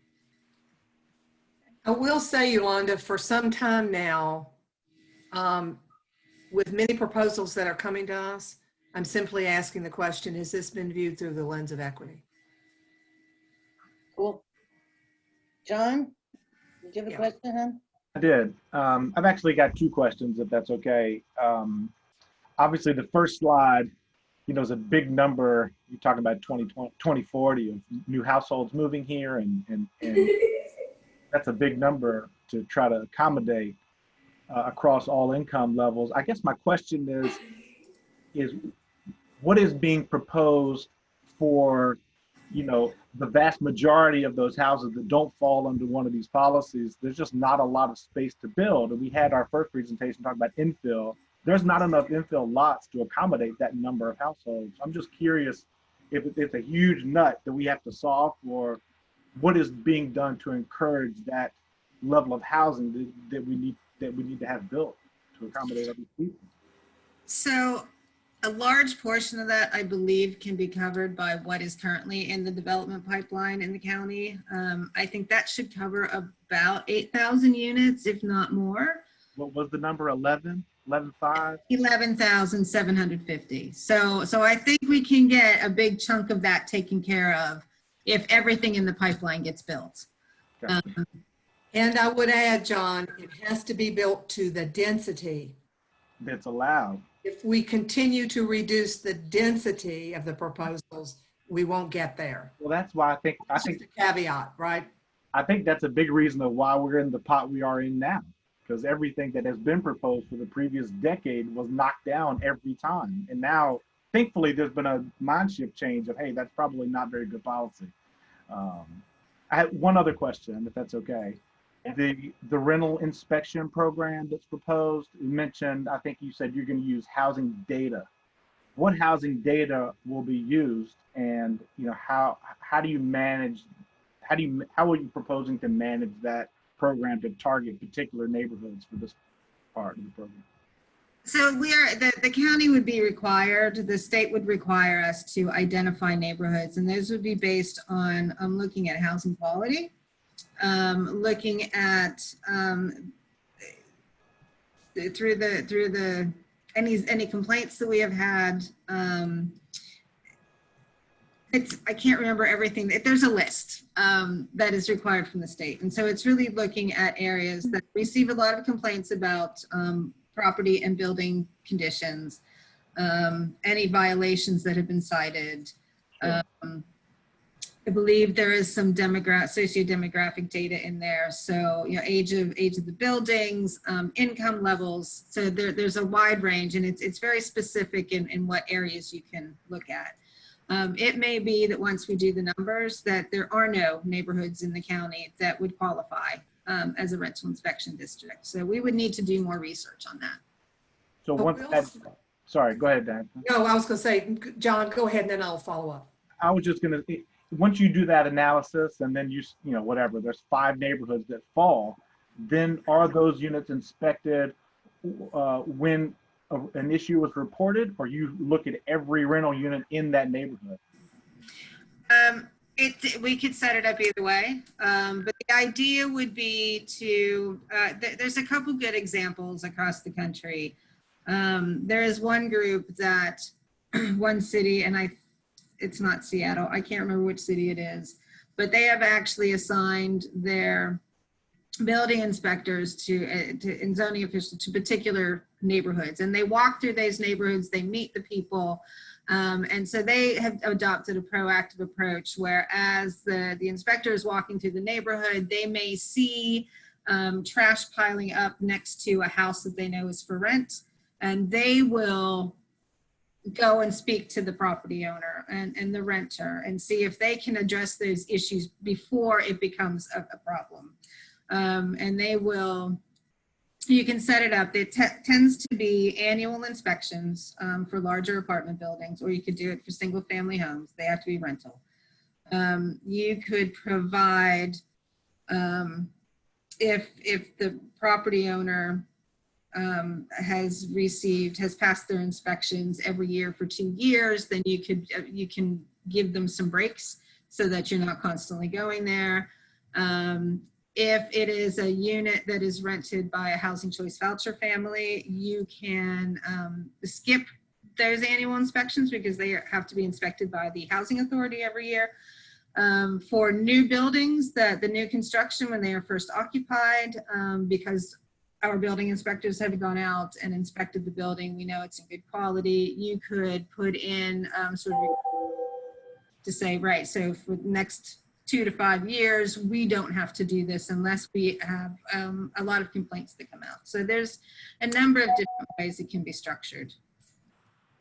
I will say, Yolanda, for some time now, with many proposals that are coming to us, I'm simply asking the question, has this been viewed through the lens of equity? Cool. John, did you have a question, hon? I did. I've actually got two questions, if that's okay. Obviously, the first slide, is a big number. You're talking about 2040 of new households moving here, and that's a big number to try to accommodate across all income levels. I guess my question is what is being proposed for, the vast majority of those houses that don't fall under one of these policies? There's just not a lot of space to build. And we had our first presentation talking about infill. There's not enough infill lots to accommodate that number of households. I'm just curious if it's a huge nut that we have to solve for. What is being done to encourage that level of housing that we need to have built to accommodate other people? So a large portion of that, I believe, can be covered by what is currently in the development pipeline in the county. I think that should cover about 8,000 units, if not more. What was the number? 11,500? 11,750. So I think we can get a big chunk of that taken care of if everything in the pipeline gets built. And I would add, John, it has to be built to the density that's allowed. If we continue to reduce the density of the proposals, we won't get there. Well, that's why I think Just a caveat, right? I think that's a big reason of why we're in the pot we are in now, because everything that has been proposed for the previous decade was knocked down every time. And now, thankfully, there's been a mind shift change of, hey, that's probably not very good policy. I had one other question, if that's okay. The rental inspection program that's proposed, you mentioned, I think you said you're going to use housing data. What housing data will be used, and how do you manage? How are you proposing to manage that program to target particular neighborhoods for this part of the program? So the county would be required, the state would require us to identify neighborhoods, and those would be based on looking at housing quality, looking at through the any complaints that we have had. I can't remember everything. There's a list that is required from the state, and so it's really looking at areas that receive a lot of complaints about property and building conditions, any violations that have been cited. I believe there is some socio-demographic data in there. So, age of the buildings, income levels. So there's a wide range, and it's very specific in what areas you can look at. It may be that once we do the numbers that there are no neighborhoods in the county that would qualify as a rental inspection district. So we would need to do more research on that. So once that, sorry, go ahead, Dan. No, I was going to say, John, go ahead and then I'll follow up. I was just going to, once you do that analysis and then whatever, there's 5 neighborhoods that fall, then are those units inspected when an issue was reported, or you look at every rental unit in that neighborhood? We could set it up either way, but the idea would be to, there's a couple good examples across the country. There is one group that, one city, and it's not Seattle, I can't remember which city it is, but they have actually assigned their building inspectors and zoning officials to particular neighborhoods, and they walk through those neighborhoods, they meet the people, and so they have adopted a proactive approach where as the inspector is walking through the neighborhood, they may see trash piling up next to a house that they know is for rent, and they will go and speak to the property owner and the renter and see if they can address those issues before it becomes a problem. And they will, you can set it up. It tends to be annual inspections for larger apartment buildings, or you could do it for single family homes. They have to be rental. You could provide, if the property owner has passed their inspections every year for 2 years, then you can give them some breaks so that you're not constantly going there. If it is a unit that is rented by a housing choice voucher family, you can skip those annual inspections because they have to be inspected by the housing authority every year. For new buildings, the new construction when they are first occupied, because our building inspectors have gone out and inspected the building, we know it's in good quality, you could put in sort of to say, right, so for the next 2 to 5 years, we don't have to do this unless we have a lot of complaints that come out. So there's a number of different ways it can be structured.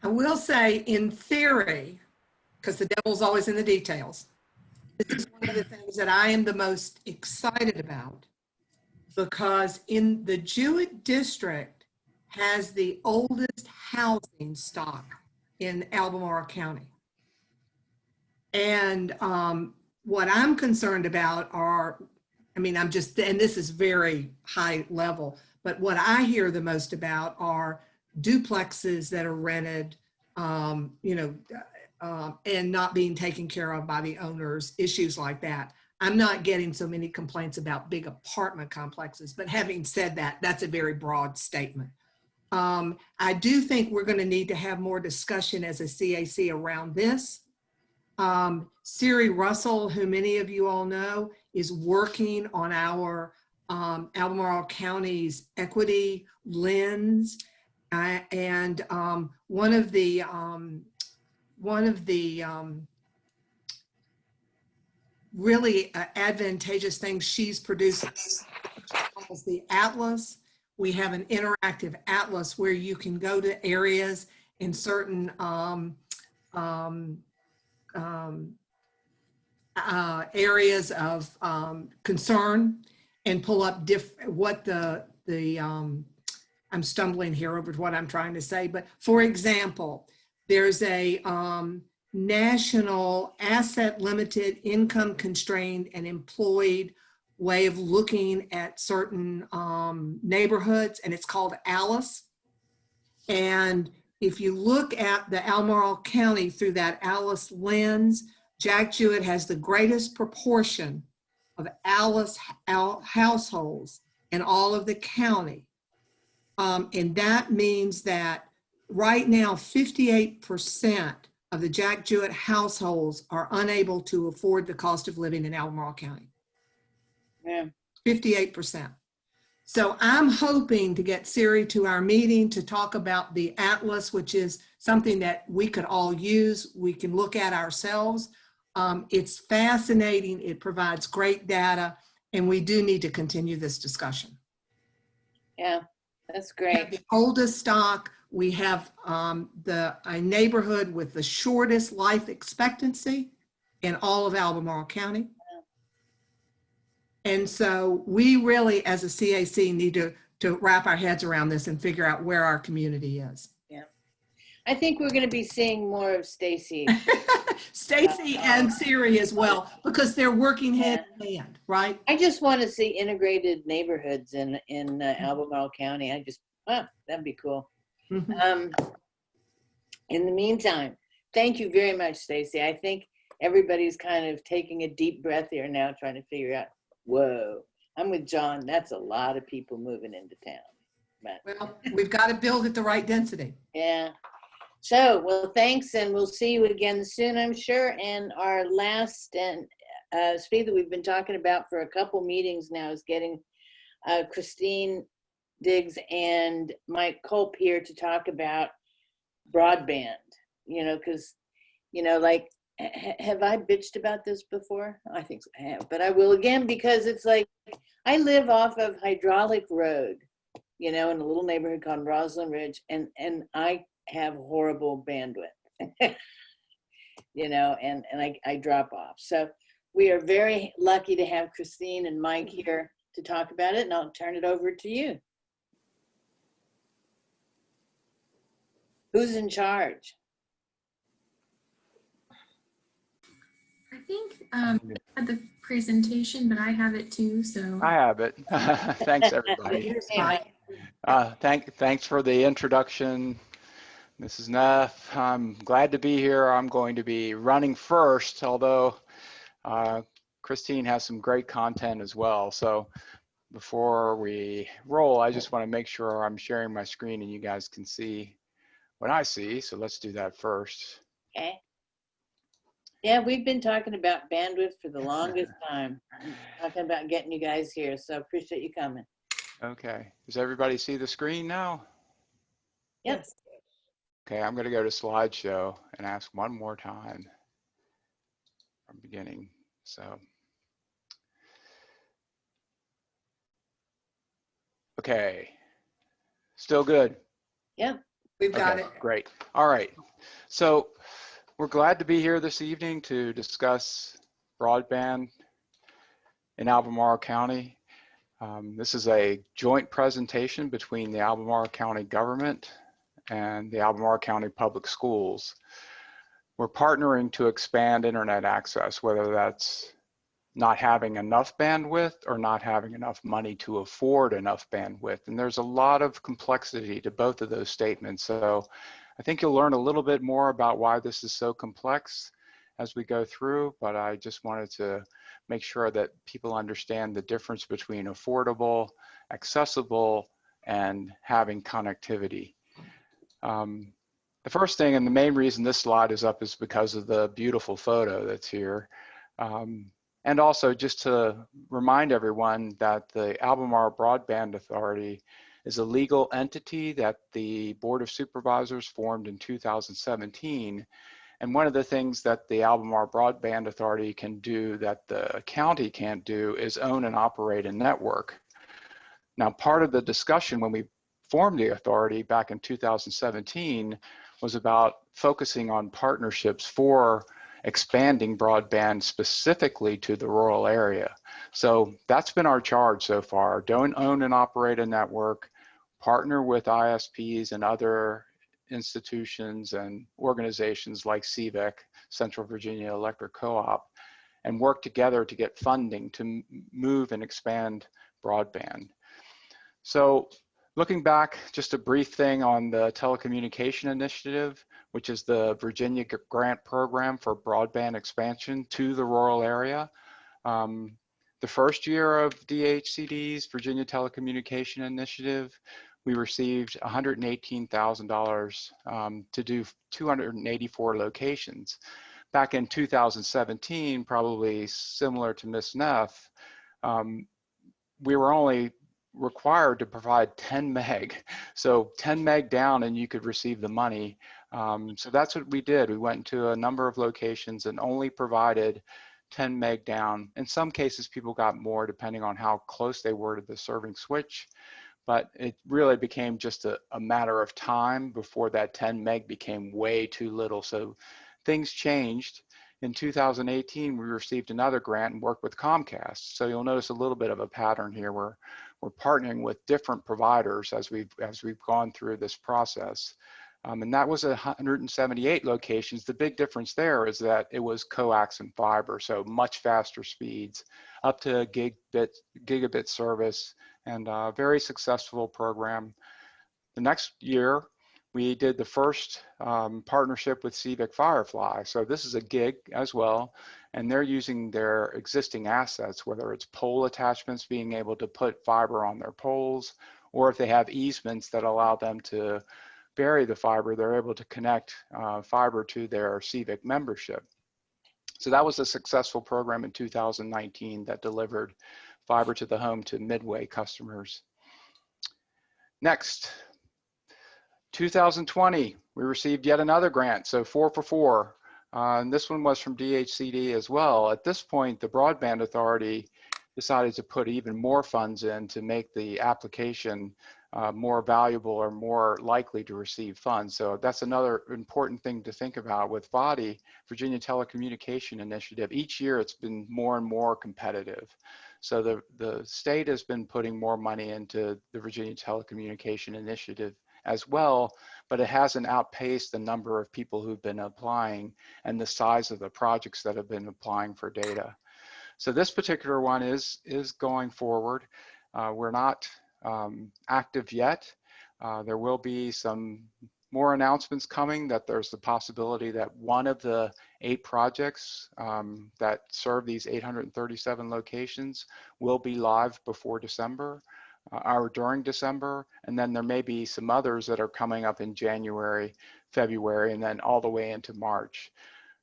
I will say in theory, because the devil's always in the details, this is one of the things that I am the most excited about, because in the Jewett district has the oldest housing stock in Albemarle County. And what I'm concerned about are, and this is very high level, but what I hear the most about are duplexes that are rented, and not being taken care of by the owners, issues like that. I'm not getting so many complaints about big apartment complexes, but having said that, that's a very broad statement. I do think we're going to need to have more discussion as a CAC around this. Siri Russell, who many of you all know, is working on our Albemarle County's equity lens. And one of the really advantageous things she's producing is the atlas. We have an interactive atlas where you can go to areas in certain areas of concern and pull up I'm stumbling here over what I'm trying to say, but for example, there's a national asset limited, income constrained, and employed way of looking at certain neighborhoods, and it's called ALICE. And if you look at the Albemarle County through that ALICE lens, Jack Jewett has the greatest proportion of ALICE households in all of the county. And that means that right now, 58% of the Jack Jewett households are unable to afford the cost of living in Albemarle County. Yeah. 58%. So I'm hoping to get Siri to our meeting to talk about the Atlas, which is something that we could all use. We can look at ourselves. It's fascinating. It provides great data, and we do need to continue this discussion. Yeah, that's We have great. the oldest stock. We have a neighborhood with the shortest life expectancy in all of Albemarle County. And so we really, as a CAC, need to wrap our heads around this and figure out where our community is. Yeah. I think we're going to be seeing more of Stacy. Stacy and Siri as well, because they're working hand in hand, right? I just want to see integrated neighborhoods in Albemarle County. That'd be cool. Mhm. In the meantime, thank you very much, Stacy. I think everybody's kind of taking a deep breath here now, trying to figure out, whoa, I'm with John. That's a lot of people moving into town. But, Well, we've got to build at the right density. yeah. So, well, thanks, and we'll see you again soon, I'm sure. And our last speed that we've been talking about for a couple meetings now is getting Christine Diggs and Mike Culp here to talk about broadband, because, like, have I bitched about this before? I think I have, but I will again, because it's like, I live off of Hydraulic Road, in a little neighborhood called Roslyn Ridge, and I have horrible bandwidth, and I drop off. So we are very lucky to have Christine and Mike here to talk about it, and I'll turn it over to you. Who's in charge? I think I had the presentation, but I have it too, so. I have it. Thanks, everybody. Here's Mike. Thanks for the introduction, Mrs. Neff. I'm glad to be here. I'm going to be running first, although Christine has some great content as well. So before we roll, I just want to make sure I'm sharing my screen and you guys can see what I see. So let's do that first. Okay. Yeah, we've been talking about bandwidth for the longest time. Talking about getting you guys here, so appreciate you coming. Okay. Does everybody see the screen now? Yep. Okay, I'm going to go to slideshow and ask one more time from beginning. So, okay, still good? Yep. We've got it. Great. All right. So we're glad to be here this evening to discuss broadband in Albemarle County. This is a joint presentation between the Albemarle County government and the Albemarle County Public Schools. We're partnering to expand internet access, whether that's not having enough bandwidth or not having enough money to afford enough bandwidth. And there's a lot of complexity to both of those statements. So I think you'll learn a little bit more about why this is so complex as we go through, but I just wanted to make sure that people understand the difference between affordable, accessible, and having connectivity. The first thing, and the main reason this slide is up, is because of the beautiful photo that's here. And also just to remind everyone that the Albemarle Broadband Authority is a legal entity that the Board of Supervisors formed in 2017. And one of the things that the Albemarle Broadband Authority can do that the county can't do is own and operate a network. Now, part of the discussion when we formed the authority back in 2017 was about focusing on partnerships for expanding broadband specifically to the rural area. So that's been our charge so far. Don't own and operate a network, partner with ISPs and other institutions and organizations like CVEC, Central Virginia Electric Co-op, and work together to get funding to move and expand broadband. So looking back, just a brief thing on the telecommunication initiative, which is the Virginia grant program for broadband expansion to the rural area. The first year of DHCD's Virginia Telecommunication Initiative, we received $118,000 to do 284 locations. Back in 2017, probably similar to Ms. Neff, we were only required to provide 10 meg. So 10 meg down and you could receive the money. So that's what we did. We went into a number of locations and only provided 10 meg down. In some cases, people got more depending on how close they were to the serving switch. But it really became just a matter of time before that 10 meg became way too little. So things changed. In 2018, we received another grant and worked with Comcast. So you'll notice a little bit of a pattern here where we're partnering with different providers as we've gone through this process. And that was 178 locations. The big difference there is that it was coax and fiber, so much faster speeds, up to gigabit service, and a very successful program. The next year, we did the first partnership with CVEC Firefly. So this is a gig as well, and they're using their existing assets, whether it's pole attachments, being able to put fiber on their poles, or if they have easements that allow them to bury the fiber, they're able to connect fiber to their CVEC membership. So that was a successful program in 2019 that delivered fiber to the home to Midway customers. Next, 2020, we received yet another grant, so 4 for 4. And this one was from DHCD as well. At this point, the Broadband Authority decided to put even more funds in to make the application more valuable or more likely to receive funds. So that's another important thing to think about with VADI, Virginia Telecommunication Initiative. Each year it's been more and more competitive. So the state has been putting more money into the Virginia Telecommunication Initiative as well, but it hasn't outpaced the number of people who've been applying and the size of the projects that have been applying for data. So this particular one is going forward. We're not active yet. There will be some more announcements coming that there's the possibility that one of the 8 projects that serve these 837 locations will be live before December or during December, and then there may be some others that are coming up in January, February, and then all the way into March.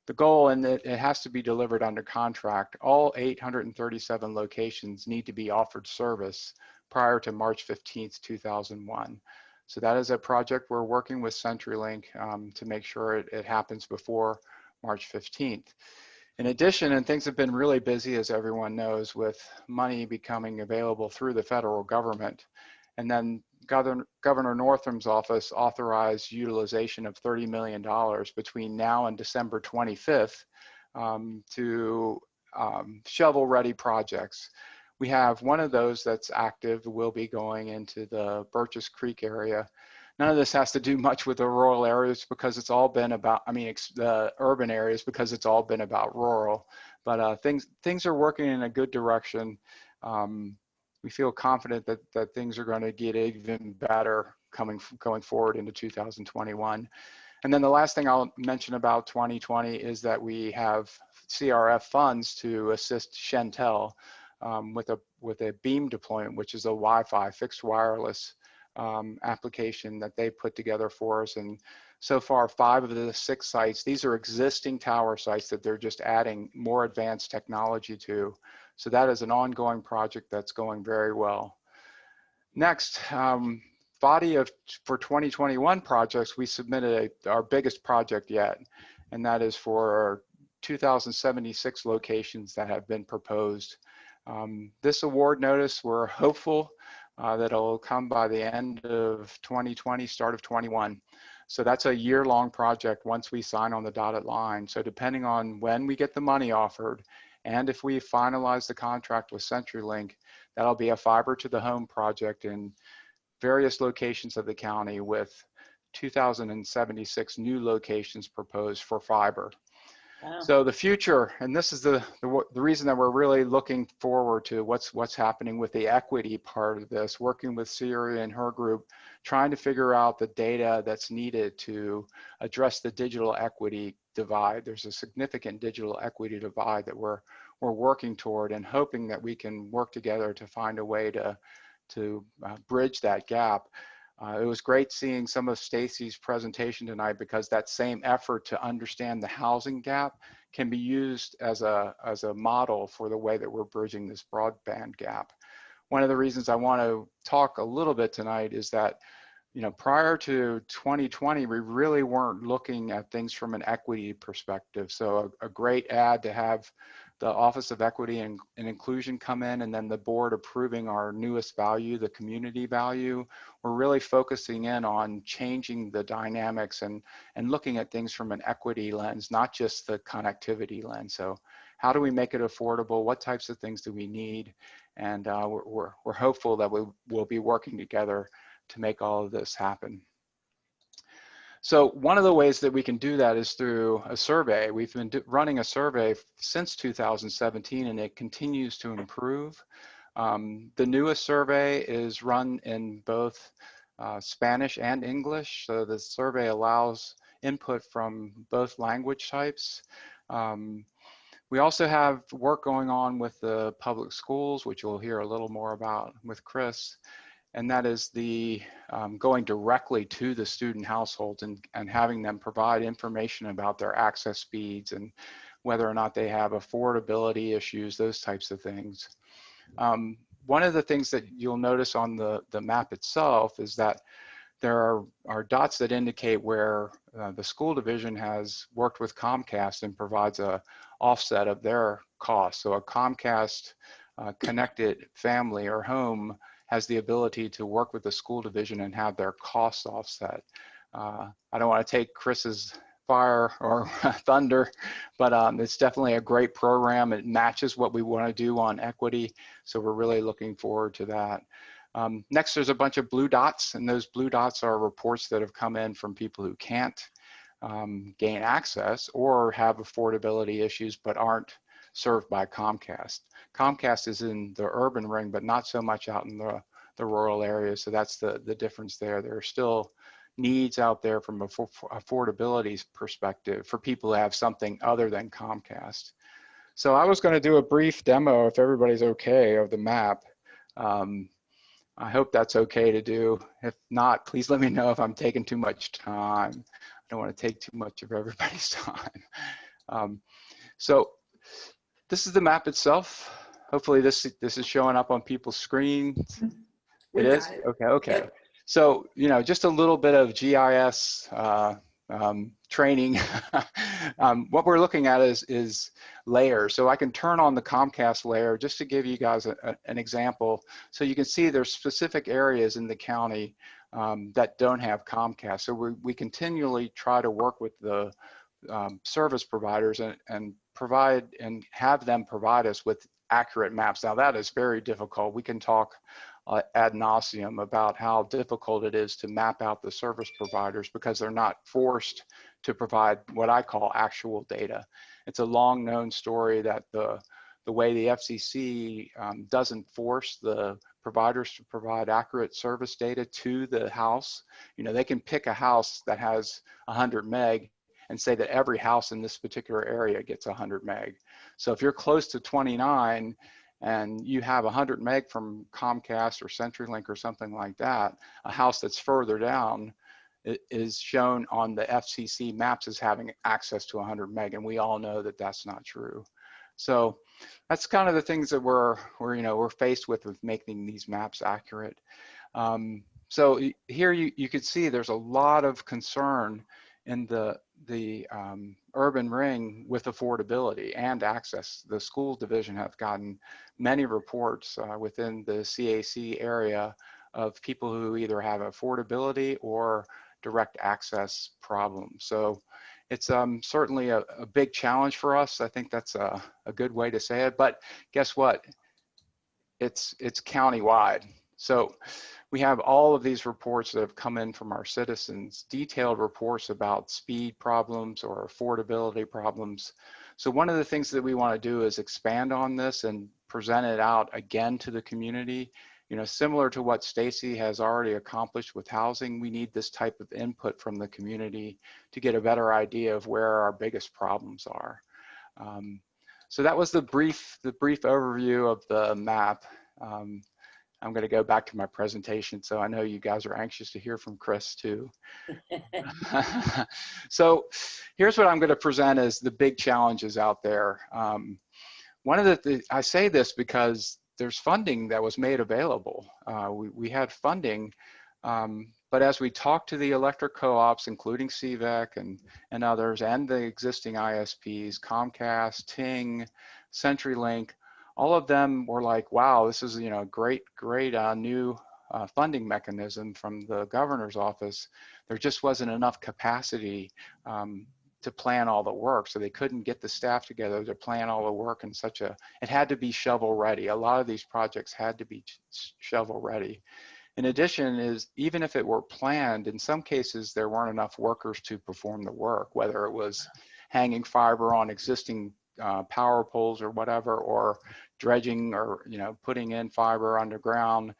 The goal, and it has to be delivered under contract, all 837 locations need to be offered service prior to March 15th, 2001. So that is a project we're working with CenturyLink to make sure it happens before March 15th. In addition, and things have been really busy, as everyone knows, with money becoming available through the federal government. And then Governor Northam's office authorized utilization of $30 million between now and December 25th to shovel-ready projects. We have one of those that's active, will be going into the Birches Creek area. None of this has to do much with the rural areas because it's all been about, the urban areas because it's all been about rural. But things are working in a good direction. We feel confident that things are going to get even better going forward into 2021. And then the last thing I'll mention about 2020 is that we have CRF funds to assist Shentel with a beam deployment, which is a Wi-Fi fixed wireless application that they put together for us. And so far, 5 of the 6 sites, these are existing tower sites that they're just adding more advanced technology to. So that is an ongoing project that's going very well. Next, body of, for 2021 projects, we submitted our biggest project yet, and that is for 2,076 locations that have been proposed. This award notice, we're hopeful that it'll come by the end of 2020, start of 21. So that's a year-long project once we sign on the dotted line. So depending on when we get the money offered, and if we finalize the contract with CenturyLink, that'll be a fiber to the home project in various locations of the county with 2,076 new locations proposed for fiber. Wow. So the future, and this is the reason that we're really looking forward to what's happening with the equity part of this, working with Siri and her group, trying to figure out the data that's needed to address the digital equity divide. There's a significant digital equity divide that we're working toward, and hoping that we can work together to find a way to bridge that gap. It was great seeing some of Stacy's presentation tonight, because that same effort to understand the housing gap can be used as a model for the way that we're bridging this broadband gap. One of the reasons I want to talk a little bit tonight is that, you know, prior to 2020, we really weren't looking at things from an equity perspective. So a great ad to have the Office of Equity and Inclusion come in, and then the board approving our newest value, the community value. We're really focusing in on changing the dynamics and looking at things from an equity lens, not just the connectivity lens. So how do we make it affordable? What types of things do we need? And we're hopeful that we will be working together to make all of this happen. So one of the ways that we can do that is through a survey. We've been running a survey since 2017, and it continues to improve. The newest survey is run in both Spanish and English. So the survey allows input from both language types. We also have work going on with the public schools, which we'll hear a little more about with Chris. And that is the going directly to the student households and having them provide information about their access speeds and whether or not they have affordability issues, those types of things. One of the things that you'll notice on the map itself is that there are dots that indicate where the school division has worked with Comcast and provides a offset of their costs. So a Comcast connected family or home has the ability to work with the school division and have their costs offset. I don't want to take Chris's fire or thunder, but it's definitely a great program. It matches what we want to do on equity, so we're really looking forward to that. Next, there's a bunch of blue dots, and those blue dots are reports that have come in from people who can't gain access or have affordability issues but aren't served by Comcast. Comcast is in the urban ring, but not so much out in the rural areas. So that's the difference there. There are still needs out there from affordability perspective for people who have something other than Comcast. So I was going to do a brief demo, if everybody's okay, of the map. I hope that's okay to do. If not, please let me know if I'm taking too much time. I don't want to take too much of everybody's time. So this is the map itself. Hopefully this is showing up on people's screens. It is? Okay. Yep. So, you know, just a little bit of GIS training. What we're looking at is layers. So I can turn on the Comcast layer just to give you guys an example. So you can see there's specific areas in the county that don't have Comcast. So we continually try to work with the service providers and provide and have them provide us with accurate maps. Now that is very difficult. We can talk ad nauseum about how difficult it is to map out the service providers because they're not forced to provide what I call actual data. It's a long known story that the way the FCC doesn't force the providers to provide accurate service data to the house. You know, they can pick a house that has 100 meg and say that every house in this particular area gets 100 meg. So if you're close to 29 and you have 100 meg from Comcast or CenturyLink or something like that, a house that's further down is shown on the FCC maps as having access to 100 meg, and we all know that that's not true. So that's kind of the things that we're faced with making these maps accurate. So here you could see there's a lot of concern in the urban ring with affordability and access. The school division have gotten many reports within the CAC area of people who either have affordability or direct access problems. So it's certainly a big challenge for us. I think that's a good way to say it, but guess what? It's countywide. So we have all of these reports that have come in from our citizens, detailed reports about speed problems or affordability problems. So one of the things that we want to do is expand on this and present it out again to the community. You know, similar to what Stacy has already accomplished with housing, we need this type of input from the community to get a better idea of where our biggest problems are. So that was the brief overview of the map. I'm going to go back to my presentation, so I know you guys are anxious to hear from Chris too. So here's what I'm going to present as the big challenges out there. One of I say this because there's funding that was made available. We had funding, but as we talked to the electric co-ops, including CVEC and others, and the existing ISPs, Comcast, Ting, CenturyLink, all of them were like, wow, this is, you know, great new funding mechanism from the governor's office. There just wasn't enough capacity to plan all the work. So they couldn't get the staff together to plan all the work in it had to be shovel ready. A lot of these projects had to be shovel ready. In addition even if it were planned, in some cases, there weren't enough workers to perform the work, whether it was hanging fiber on existing power poles or whatever, or dredging, or, you know, putting in fiber underground.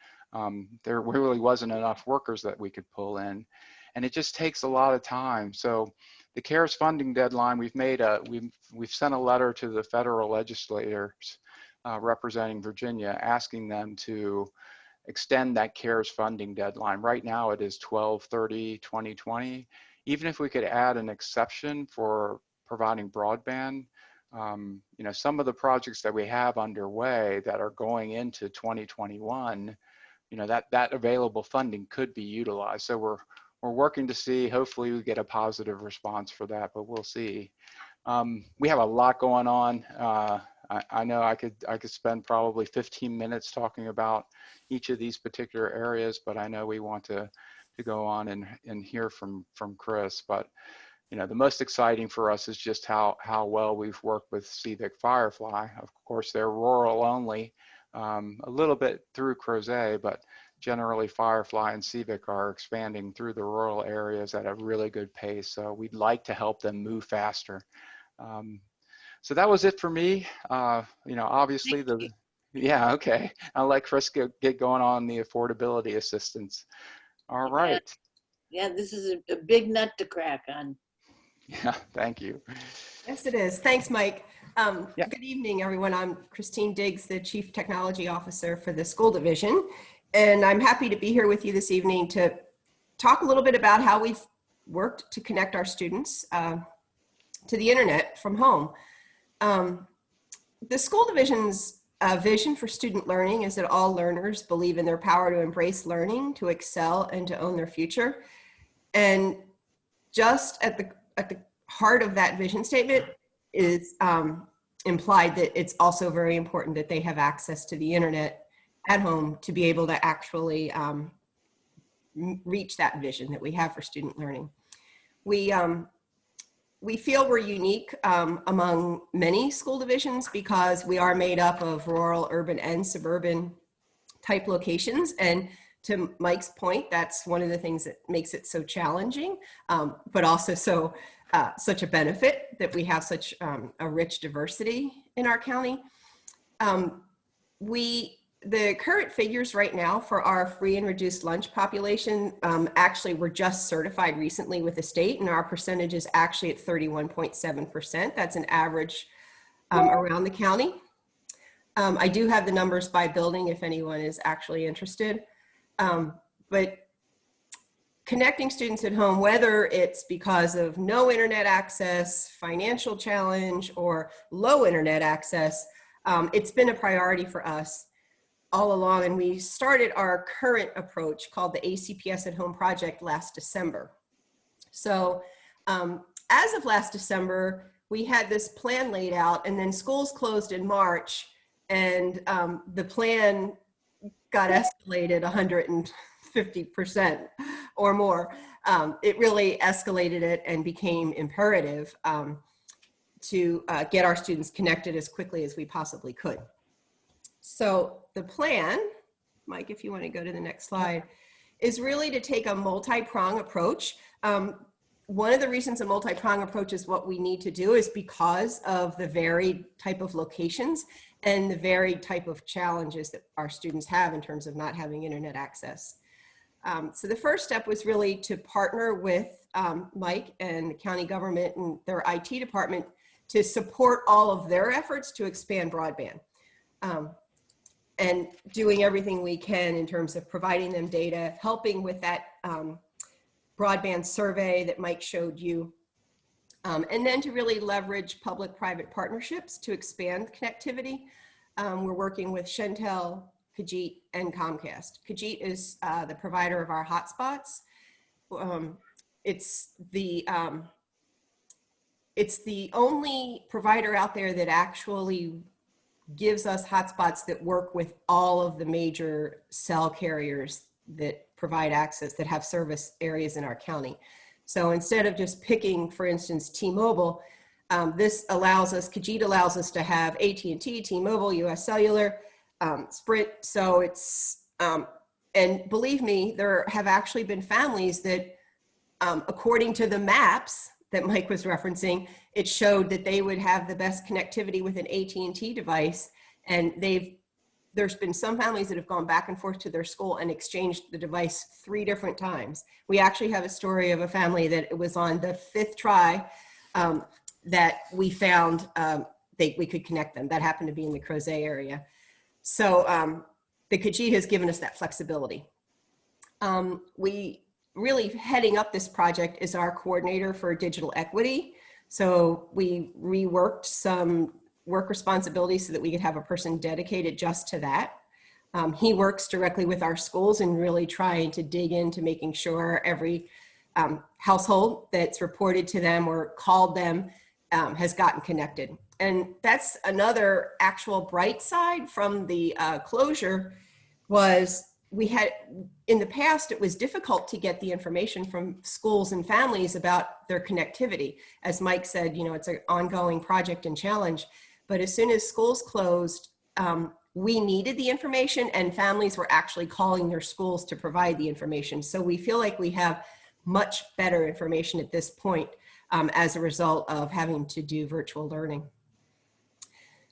There really wasn't enough workers that we could pull in, and it just takes a lot of time. So the CARES funding deadline, we've sent a letter to the federal legislators representing Virginia, asking them to extend that CARES funding deadline. Right now it is 12/30/2020. Even if we could add an exception for providing broadband, you know, some of the projects that we have underway that are going into 2021, you know, that available funding could be utilized. So we're working to see, hopefully we get a positive response for that, but we'll see. We have a lot going on. I know I could spend probably 15 minutes talking about each of these particular areas, but I know we want to go on and hear from Chris. But you know, the most exciting for us is just how well we've worked with CVIC Firefly. Of course, they're rural only, a little bit through Crozet, but generally Firefly and CVIC are expanding through the rural areas at a really good pace. So we'd like to help them move faster. So that was it for me. You know, obviously yeah, okay. I'll let Chris get going on the affordability assistance. All right. Yeah, this is a big nut to crack on. Yeah, thank you. Yes, it is. Thanks, Mike. Yeah. Good evening, everyone. I'm Christine Diggs, the Chief Technology Officer for the School Division, and I'm happy to be here with you this evening to talk a little bit about how we've worked to connect our students to the internet from home. The School Division's vision for student learning is that all learners believe in their power to embrace learning, to excel, and to own their future. And just at the heart of that vision statement is implied that it's also very important that they have access to the internet at home to be able to actually reach that vision that we have for student learning. We feel we're unique among many school divisions because we are made up of rural, urban, and suburban type locations. And to Mike's point, that's one of the things that makes it so challenging, but also such a benefit that we have such a rich diversity in our county. The current figures right now for our free and reduced lunch population, actually were just certified recently with the state, and our percentage is actually at 31.7%. That's an average around the county. I do have the numbers by building if anyone is actually interested. But connecting students at home, whether it's because of no internet access, financial challenge, or low internet access, it's been a priority for us. all along, and we started our current approach called the ACPS at Home project last December. So as of last December, we had this plan laid out, and then schools closed in March, and the plan got escalated 150% or more. It really escalated it and became imperative to get our students connected as quickly as we possibly could. So the plan, Mike, if you want to go to the next slide, is really to take a multi-prong approach. One of the reasons a multi-prong approach is what we need to do is because of the varied type of locations and the varied type of challenges that our students have in terms of not having internet access. So the first step was really to partner with Mike and the county government and their IT department to support all of their efforts to expand broadband. And doing everything we can in terms of providing them data, helping with that broadband survey that Mike showed you, and then to really leverage public-private partnerships to expand connectivity. We're working with Shentel, Khajiit, and Comcast. Khajiit is the provider of our hotspots. It's the only provider out there that actually gives us hotspots that work with all of the major cell carriers that provide access, that have service areas in our county. So instead of just picking, for instance, T-Mobile, this allows us, Khajiit allows us to have AT&T, T-Mobile, US Cellular, Sprint. So it's, and believe me, there have actually been families that, according to the maps that Mike was referencing, it showed that they would have the best connectivity with an AT&T device. And there's been some families that have gone back and forth to their school and exchanged the device 3 different times. We actually have a story of a family that it was on the 5th try that we found we could connect them. That happened to be in the Crozet area. So the Khajiit has given us that flexibility. We really heading up this project is our coordinator for digital equity. So we reworked some work responsibilities so that we could have a person dedicated just to that. He works directly with our schools and really trying to dig into making sure every household that's reported to them or called them has gotten connected. And that's another actual bright side from the closure was we had, in the past, it was difficult to get the information from schools and families about their connectivity. As Mike said, you know, it's an ongoing project and challenge. But as soon as schools closed, we needed the information and families were actually calling their schools to provide the information. So we feel like we have much better information at this point as a result of having to do virtual learning.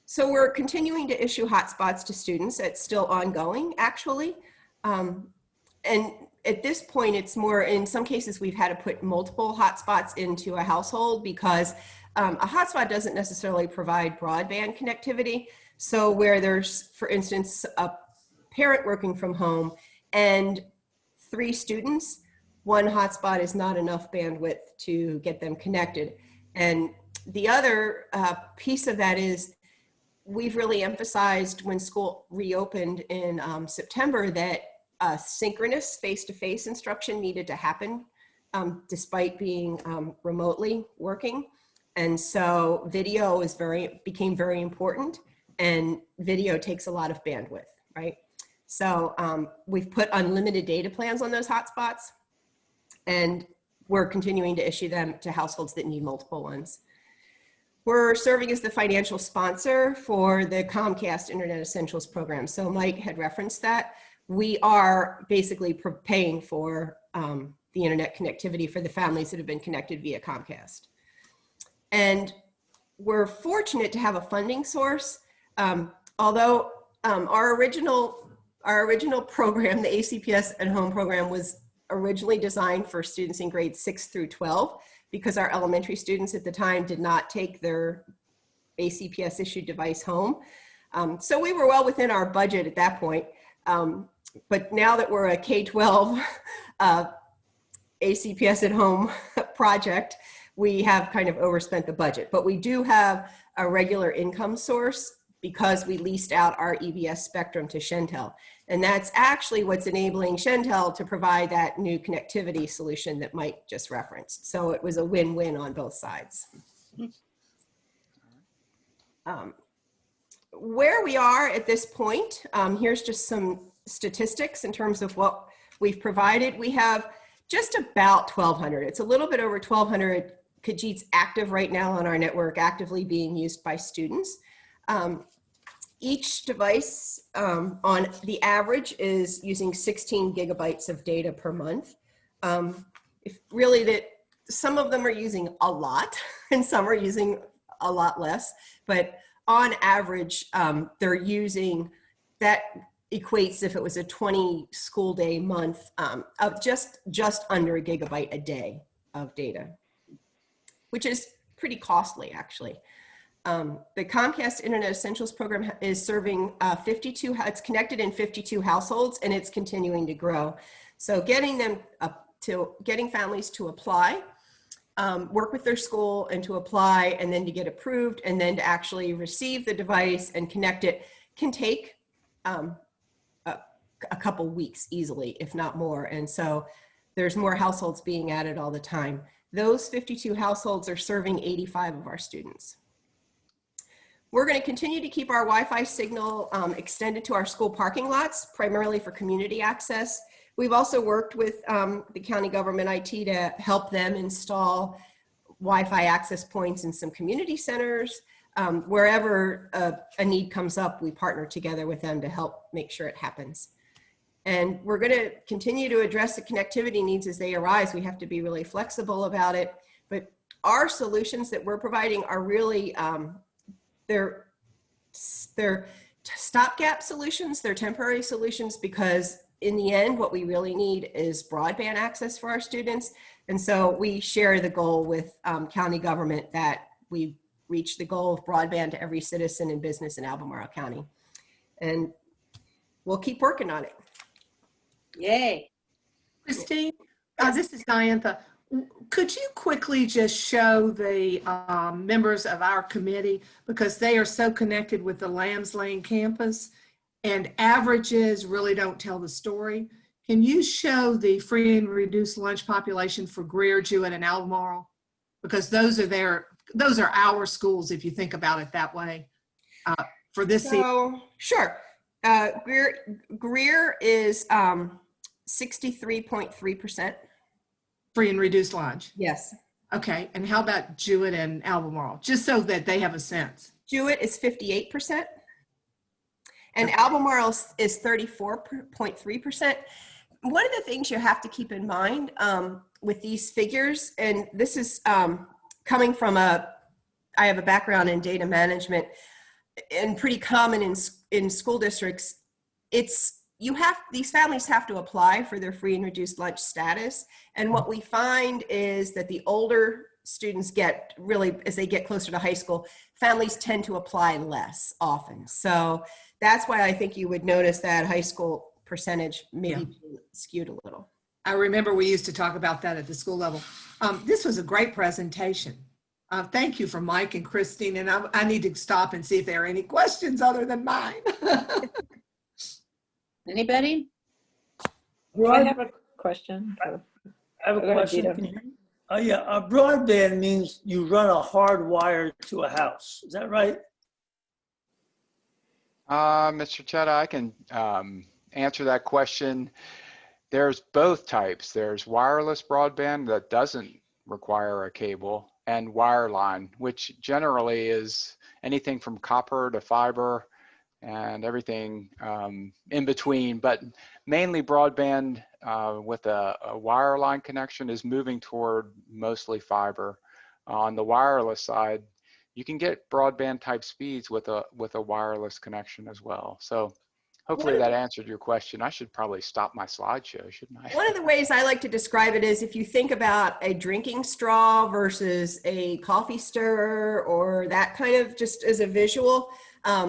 So we're continuing to issue hotspots to students. It's still ongoing, actually. And at this point, it's more, in some cases, we've had to put multiple hotspots into a household because a hotspot doesn't necessarily provide broadband connectivity. So where there's, for instance, a parent working from home and 3 students, 1 hotspot is not enough bandwidth to get them connected. And the other piece of that is we've really emphasized when school reopened in September that synchronous face-to-face instruction needed to happen despite being remotely working. And so video is became very important, and video takes a lot of bandwidth, right? So we've put unlimited data plans on those hotspots, and we're continuing to issue them to households that need multiple ones. We're serving as the financial sponsor for the Comcast Internet Essentials program. So Mike had referenced that. We are basically paying for the internet connectivity for the families that have been connected via Comcast. And we're fortunate to have a funding source. Although our original program, the ACPS at Home program, was originally designed for students in grades 6 through 12 because our elementary students at the time did not take their ACPS issued device home. So we were well within our budget at that point. But now that we're a K-12 ACPS at Home project, we have kind of overspent the budget. But we do have a regular income source because we leased out our EBS spectrum to Shentel. And that's actually what's enabling Shentel to provide that new connectivity solution that Mike just referenced. So it was a win-win on both sides. Where we are at this point, here's just some statistics in terms of what we've provided. We have just about 1,200. It's a little bit over 1,200 Khajiits active right now on our network, actively being used by students. Each device on the average is using 16 gigabytes of data per month. If really that some of them are using a lot and some are using a lot less, but on average, they're using, that equates, if it was a 20 school day month, of just under a gigabyte a day of data, which is pretty costly actually. The Comcast Internet Essentials program is serving 52, it's connected in 52 households and it's continuing to grow. So getting families to apply, work with their school and to apply and then to get approved and then to actually receive the device and connect it can take a couple weeks easily, if not more. And so there's more households being added all the time. Those 52 households are serving 85 of our students. We're going to continue to keep our Wi-Fi signal extended to our school parking lots, primarily for community access. We've also worked with the county government IT to help them install Wi-Fi access points in some community centers. Wherever a need comes up, we partner together with them to help make sure it happens. And we're going to continue to address the connectivity needs as they arise. We have to be really flexible about it. But our solutions that we're providing are really, they're stopgap solutions, they're temporary solutions, because in the end, what we really need is broadband access for our students. And so we share the goal with county government that we reach the goal of broadband to every citizen and business in Albemarle County. And we'll keep working on it. Yay. Christine, this is Diantha. Could you quickly just show the members of our committee, because they are so connected with the Lambs Lane campus and averages really don't tell the story. Can you show the free and reduced lunch population for Greer, Jewett, and Albemarle? Because those are our schools, if you think about it that way, for this season. So, sure. Greer is 63.3%. Free and reduced lunch? Yes. Okay, and how about Jewett and Albemarle? Just so that they have a sense. Jewett is 58%. And Albemarle is 34.3%. One of the things you have to keep in mind with these figures, and this is coming from I have a background in data management, and pretty common in school districts, these families have to apply for their free and reduced lunch status. And what we find is that the older students get, really, as they get closer to high school, families tend to apply less often. So that's why I think you would notice that high school percentage maybe skewed a little. I remember we used to talk about that at the school level. This was a great presentation. Thank you for Mike and Christine, and I need to stop and see if there are any questions other than mine. Anybody? I have a question. I have a question. Can you hear me? Yeah, a broadband means you run a hard wire to a house. Is that right? Mr. Chetta, I can answer that question. There's both types. There's wireless broadband that doesn't require a cable, and wireline, which generally is anything from copper to fiber and everything in between, but mainly broadband with a wireline connection is moving toward mostly fiber. On the wireless side, you can get broadband type speeds with a wireless connection as well. So hopefully that answered your question. I should probably stop my slideshow, shouldn't I? One of the ways I like to describe it is if you think about a drinking straw versus a coffee stirrer, or that kind of, just as a visual.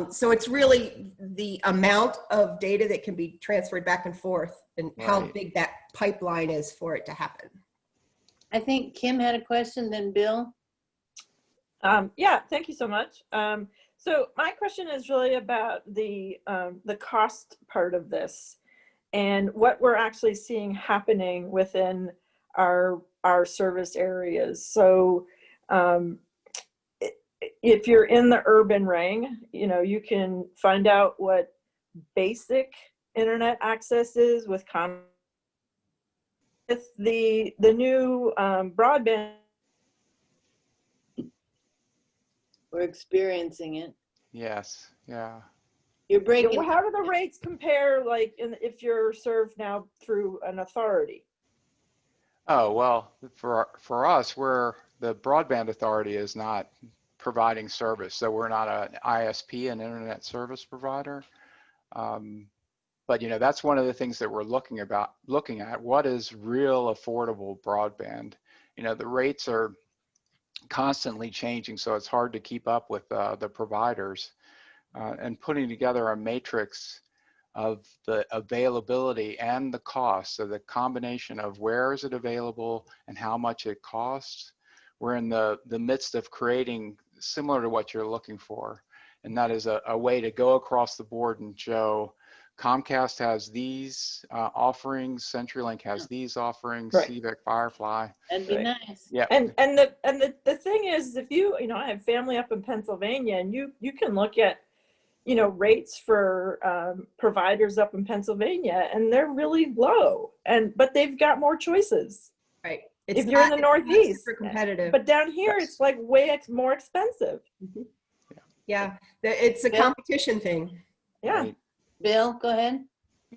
So it's really the amount of data that can be transferred back and forth, and how big that pipeline is for it to happen. I think Kim had a question, then Bill. Yeah, thank you so much. So my question is really about the cost part of this and what we're actually seeing happening within our service areas. So if you're in the urban ring, you know, you can find out what basic internet access is with the new broadband. We're experiencing it. Yes, yeah. You're breaking. How do the rates compare, like, if you're served now through an authority? Oh, well, for us, the broadband authority is not providing service. So we're not an ISP, an internet service provider. But you know, that's one of the things that we're looking at. What is real affordable broadband? You know, the rates are constantly changing, so it's hard to keep up with the providers. And putting together a matrix of the availability and the cost, so the combination of where is it available and how much it costs. We're in the midst of creating similar to what you're looking for, and that is a way to go across the board and show Comcast has these offerings, CenturyLink has these offerings, Right. CVEC, Firefly. That'd be nice. Yeah. And the thing is, if you know, I have family up in Pennsylvania, and you can look at, you know, rates for providers up in Pennsylvania, and they're really low, but they've got more choices. Right. If you're in the Northeast, super competitive. but down here it's like more expensive. Yeah, it's a competition thing. Yeah. Right. Bill, go ahead.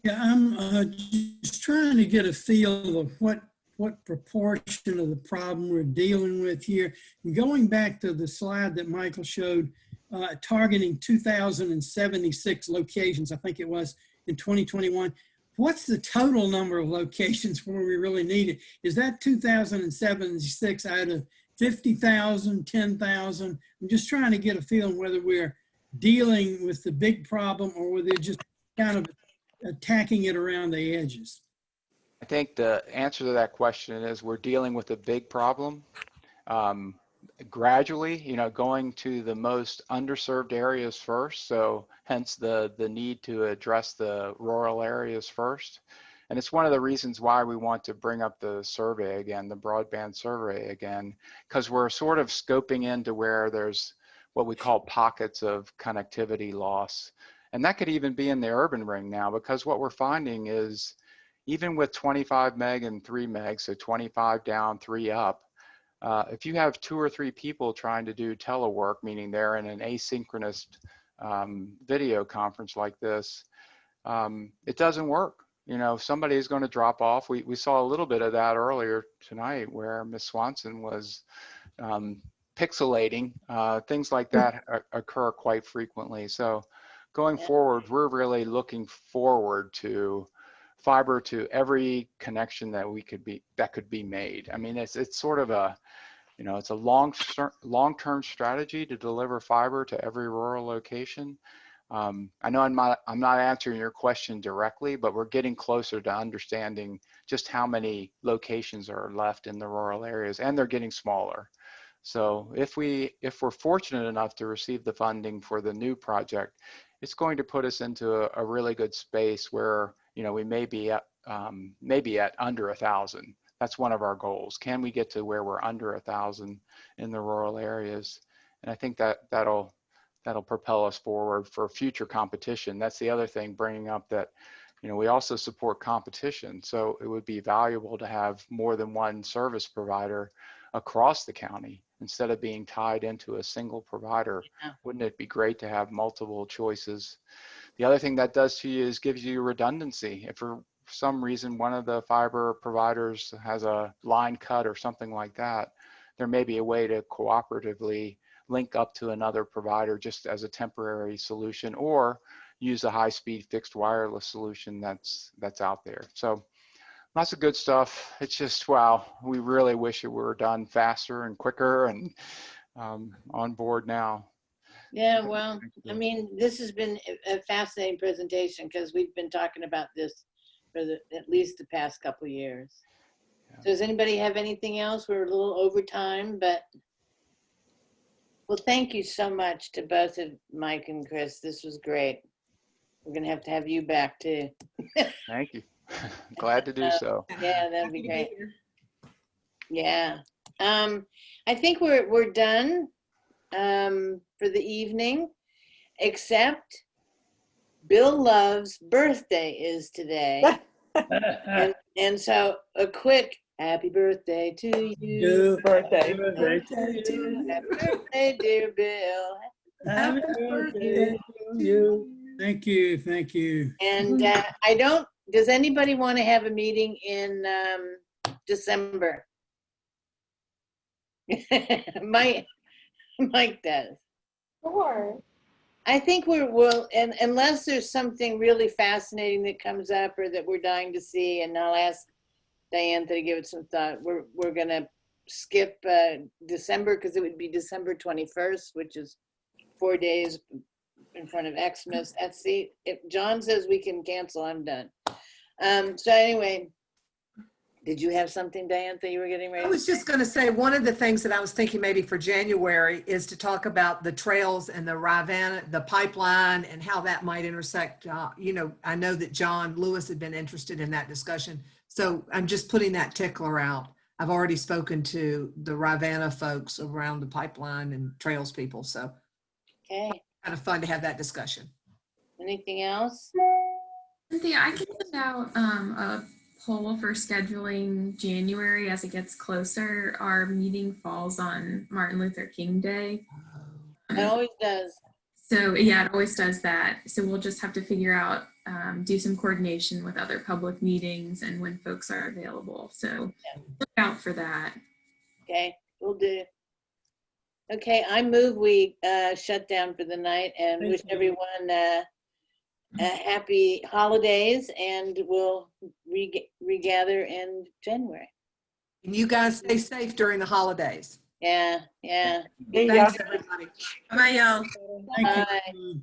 Yeah, I'm just trying to get a feel of what proportion of the problem we're dealing with here. And going back to the slide that Michael showed, targeting 2,076 locations, I think it was, in 2021. What's the total number of locations where we really need it? Is that 2,076 out of 50,000, 10,000? I'm just trying to get a feeling whether we're dealing with the big problem or whether they're just kind of attacking it around the edges. I think the answer to that question is we're dealing with a big problem. Gradually, you know, going to the most underserved areas first. So hence the need to address the rural areas first. And it's one of the reasons why we want to bring up the survey again, the broadband survey again, because we're sort of scoping into where there's what we call pockets of connectivity loss. And that could even be in the urban ring now, because what we're finding is even with 25 meg and 3 meg, so 25 down, 3 up, if you have 2 or 3 people trying to do telework, meaning they're in an asynchronous video conference like this, it doesn't work. You know, somebody is going to drop off. We saw a little bit of that earlier tonight where Ms. Swanson was pixelating. Things like that occur quite frequently. So going forward, we're really looking forward to fiber to every connection that could be made. I mean, it's sort of a, you know, it's a long-term strategy to deliver fiber to every rural location. I know I'm not answering your question directly, but we're getting closer to understanding just how many locations are left in the rural areas, and they're getting smaller. So if we're fortunate enough to receive the funding for the new project, it's going to put us into a really good space where, you know, we may be at under 1,000. That's one of our goals. Can we get to where we're under 1,000 in the rural areas? And I think that'll propel us forward for future competition. That's the other thing, bringing up that, you know, we also support competition. So it would be valuable to have more than one service provider across the county instead of being tied into a single provider. Wouldn't it be great to have multiple choices? The other thing that does to you is gives you redundancy. If for some reason one of the fiber providers has a line cut or something like that, there may be a way to cooperatively link up to another provider just as a temporary solution, or use a high-speed fixed wireless solution that's out there. So lots of good stuff. It's just, wow, we really wish it were done faster and quicker and on board now. Yeah, well, I mean, this has been a fascinating presentation because we've been talking about this for at least the past couple of years. Yeah. So does anybody have anything else? We're a little over time, but. Well, thank you so much to both of Mike and Chris. This was great. We're gonna have to have you back too. Thank you. Glad to do so. Yeah, that'd Happy be to great. here. Yeah. I think we're done for the evening, except Bill Love's birthday is today. And so a quick happy birthday to you. Birthday. Happy birthday, dear Bill. Happy birthday to you. Thank you, thank you. And does anybody want to have a meeting in December? Mike does. Sure. I think and unless there's something really fascinating that comes up or that we're dying to see, and I'll ask Diane to give it some thought, we're gonna skip December, because it would be December 21st, which is 4 days in front of Xmas. If John says we can cancel, I'm done. So anyway, did you have something, Diane, that you were getting ready? I was just going to say, one of the things that I was thinking maybe for January is to talk about the trails and the Rivanna, the pipeline, and how that might intersect. I know that John Lewis had been interested in that discussion. So I'm just putting that tickler out. I've already spoken to the Rivanna folks around the pipeline and trails people. So Okay. kind of fun to have that discussion. Anything else? Cynthia, I can send out a poll for scheduling January as it gets closer. Our meeting falls on Martin Luther King Day. It always does. So yeah, it always does that. So we'll just have to figure out, do some coordination with other public meetings and when folks are available. So look out for that. Okay, we'll do. Okay, I move we shut down for the night and Thank wish you. everyone happy holidays, and we'll regather in January. And you guys stay safe during the holidays. Yeah. Thanks, everybody. Bye, y'all. Thank Bye. you.